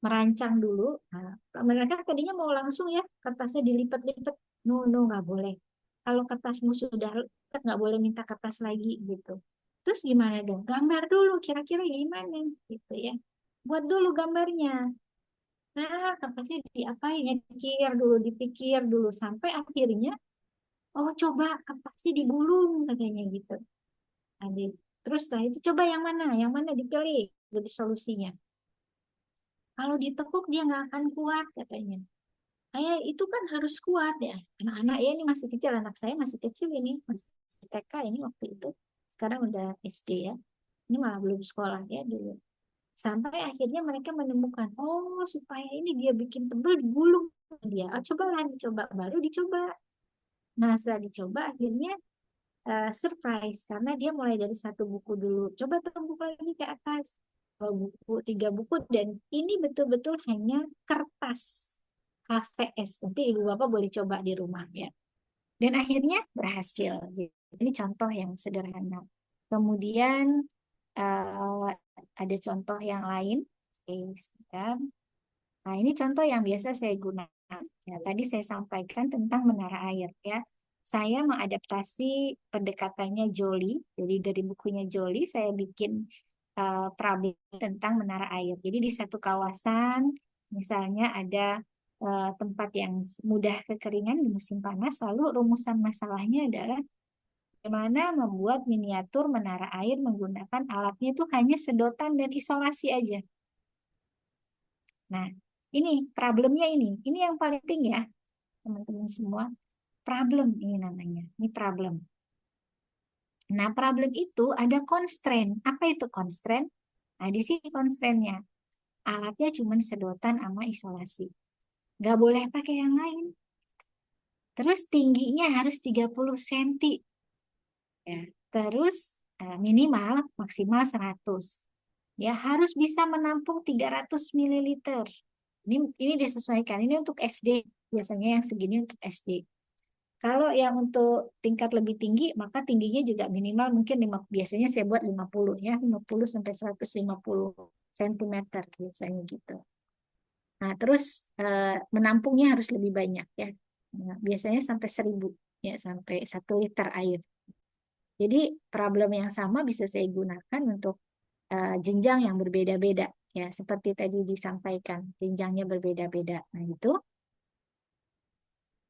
merancang dulu, nah, mereka tadinya mau langsung ya kertasnya dilipat-lipat, no nggak boleh. Kalau kertasmu sudah lipat, nggak boleh minta kertas lagi gitu. Terus gimana dong? Gambar dulu kira-kira gimana gitu ya. Buat dulu gambarnya. Nah, kertasnya diapain ya? Dipikir dulu sampai akhirnya, oh coba kertasnya digulung katanya gitu. Adik. Terus saya itu coba yang mana dipilih jadi solusinya. Kalau ditekuk dia nggak akan kuat katanya. Kayak itu kan harus kuat ya. Anak-anak ya ini masih kecil, anak saya masih kecil ini, masih TK ini waktu itu. Sekarang udah SD ya. Ini malah belum sekolah ya dulu. Sampai akhirnya mereka menemukan, oh supaya ini dia bikin tebel digulung dia. Oh, cobalah dicoba, baru dicoba. Nah setelah dicoba akhirnya surprise karena dia mulai dari 1 buku dulu. Coba tumbuk lagi ke atas. 2 buku, 3 buku dan ini betul-betul hanya kertas HVS. Nanti ibu bapak boleh coba di rumah ya. Dan akhirnya berhasil. Ini contoh yang sederhana. Kemudian ada contoh yang lain. Oke, sebentar. Nah, ini contoh yang biasa saya gunakan. Ya, tadi saya sampaikan tentang menara air ya. Saya mengadaptasi pendekatannya Jolie. Jadi dari bukunya Jolie saya bikin problem tentang menara air. Jadi di satu kawasan misalnya ada tempat yang mudah kekeringan di musim panas, lalu rumusan masalahnya adalah bagaimana membuat miniatur menara air menggunakan alatnya itu hanya sedotan dan isolasi aja. Nah, ini problemnya ini yang paling penting ya, teman-teman semua. Problem ini namanya, ini problem. Nah, problem itu ada constraint. Apa itu constraint? Nah, di sini constraint-nya. Alatnya cuma sedotan sama isolasi. Nggak boleh pakai yang lain. Terus tingginya harus 30 cm. Ya. Terus minimal maksimal 100. Ya, harus bisa menampung 300 ml. Ini disesuaikan. Ini untuk SD. Biasanya yang segini untuk SD. Kalau yang untuk tingkat lebih tinggi, maka tingginya juga minimal mungkin biasanya saya buat 50 ya, 50 sampai 150 cm biasanya gitu. Nah, terus menampungnya harus lebih banyak ya. Nah, biasanya sampai 1000 ya, sampai 1 liter air. Jadi problem yang sama bisa saya gunakan untuk jenjang yang berbeda-beda ya, seperti tadi disampaikan, jenjangnya berbeda-beda. Nah, itu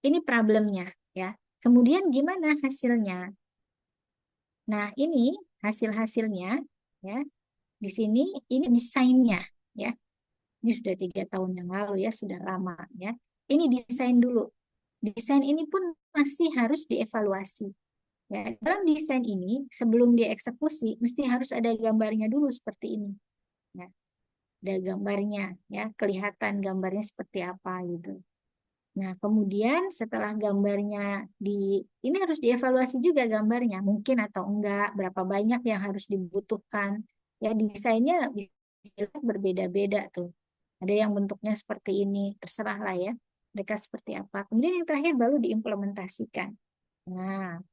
ini problemnya ya. Kemudian gimana hasilnya? Nah, ini hasil-hasilnya ya. Di sini ini desainnya ya. Ini sudah 3 tahun yang lalu ya, sudah lama ya. Ini desain dulu. Desain ini pun masih harus dievaluasi. Ya, dalam desain ini sebelum dieksekusi mesti harus ada gambarnya dulu seperti ini. Ya, ada gambarnya ya, kelihatan gambarnya seperti apa gitu. Nah, kemudian setelah gambarnya ini harus dievaluasi juga gambarnya, mungkin atau enggak, berapa banyak yang harus dibutuhkan. Ya, desainnya bisa berbeda-beda tuh. Ada yang bentuknya seperti ini, terserah lah ya, mereka seperti apa. Kemudian yang terakhir baru diimplementasikan. Nah,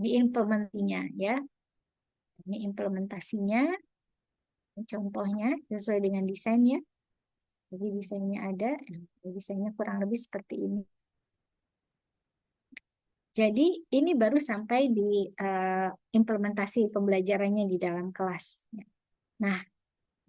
diimplementasinya ya. Ini implementasinya, contohnya sesuai dengan desainnya. Jadi desainnya ada, desainnya kurang lebih seperti ini. Jadi ini baru sampai di implementasi pembelajarannya di dalam kelas. Nah,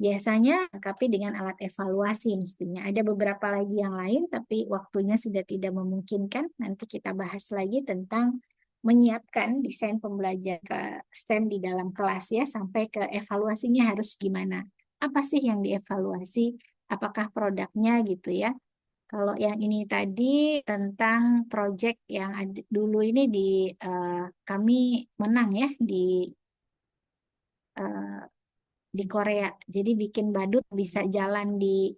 biasanya lengkapi dengan alat evaluasi mestinya. Ada beberapa lagi yang lain, tapi waktunya sudah tidak memungkinkan. Nanti kita bahas lagi tentang menyiapkan desain pembelajaran ke STEM di dalam kelas ya, sampai ke evaluasinya harus gimana. Apa sih yang dievaluasi? Apakah produknya gitu ya? Kalau yang ini tadi tentang project yang dulu ini kami menang ya eh, di Korea. Jadi bikin badut bisa jalan di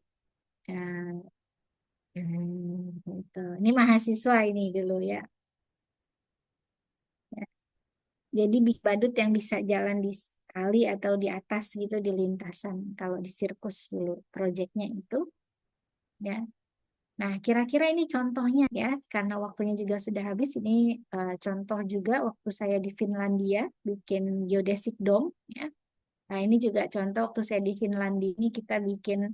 eh, gitu. Ini mahasiswa ini dulu ya. Ya. Jadi badut yang bisa jalan di kali atau di atas gitu di lintasan. Kalau di sirkus dulu projectnya itu ya. Nah, kira-kira ini contohnya ya, karena waktunya juga sudah habis. Ini contoh juga waktu saya di Finlandia bikin geodesic dome ya. Nah, ini juga contoh waktu saya di Finlandia ini kita bikin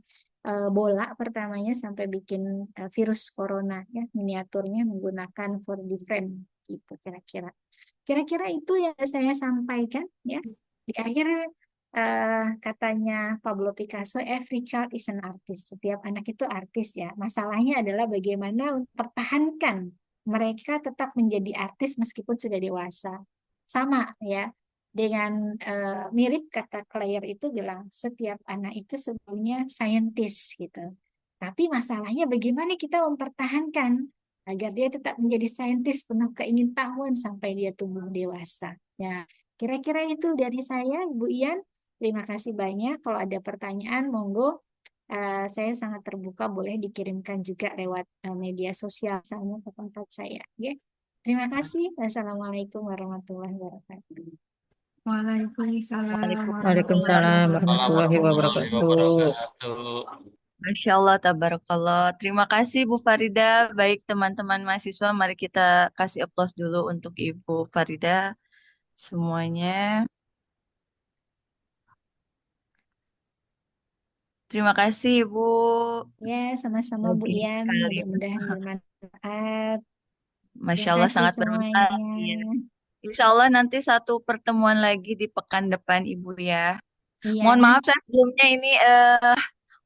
bola pertamanya sampai bikin virus corona ya, miniaturnya menggunakan 4D frame gitu kira-kira. Kira-kira itu yang saya sampaikan ya. Di akhir katanya Pablo Picasso, every child is an artist. Setiap anak itu artis ya. Masalahnya adalah bagaimana mempertahankan mereka tetap menjadi artis meskipun sudah dewasa. Sama ya, dengan mirip kata Claire itu bilang, setiap anak itu sebetulnya scientist gitu. Tapi masalahnya bagaimana kita mempertahankan agar dia tetap menjadi saintis penuh keingintahuan sampai dia tumbuh dewasa. Ya, kira-kira itu dari saya, Ibu Ian. Terima kasih banyak. Kalau ada pertanyaan, monggo. Saya sangat terbuka, boleh dikirimkan juga lewat media sosial, misalnya ke kontak saya. Ya. Terima kasih. Wassalamualaikum warahmatullahi wabarakatuh. Waalaikumsalam Waalaikumsalam warahmatullahi warahmatullahi wabarakatuh. wabarakatuh. Masya Allah, tabarakallah. Terima kasih Bu Farida. Baik teman-teman mahasiswa, mari kita kasih aplaus dulu untuk Ibu Farida semuanya. Terima kasih Ibu. Ya, sama-sama Bu Lebih Ian. sekali. Mudah-mudahan bermanfaat. Masya Terima Allah kasih sangat semuanya. bermanfaat. Iya. Insya Allah nanti satu pertemuan lagi di pekan depan Ibu ya. Iya, Mohon maaf nanti saya sebelumnya ini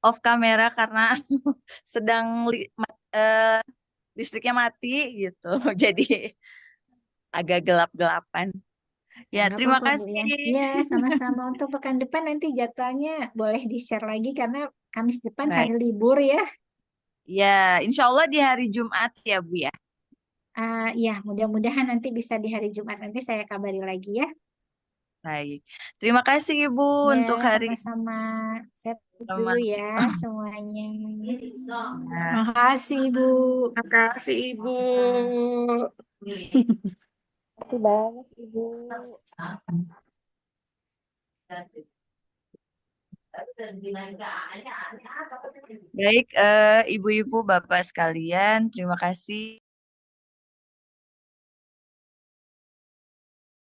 off kamera karena sedang listriknya mati gitu. Jadi agak gelap-gelapan. Ya, nggak terima apa-apa Bu kasih. Ian. Iya, sama-sama. Untuk pekan depan nanti jadwalnya boleh di-share lagi karena Kamis depan hari Baik. libur ya. Ya, insya Allah di hari Jumat ya Bu ya. Ya, mudah-mudahan nanti bisa di hari Jumat. Nanti saya kabari lagi ya. Baik. Terima kasih Ibu Ya, untuk hari ini. sama-sama. Saya tutup dulu Selamat. ya semuanya. Ya. Makasih Ibu. Makasih Ibu. Terima kasih banyak Ibu. Baik, ibu-ibu, bapak sekalian, terima kasih.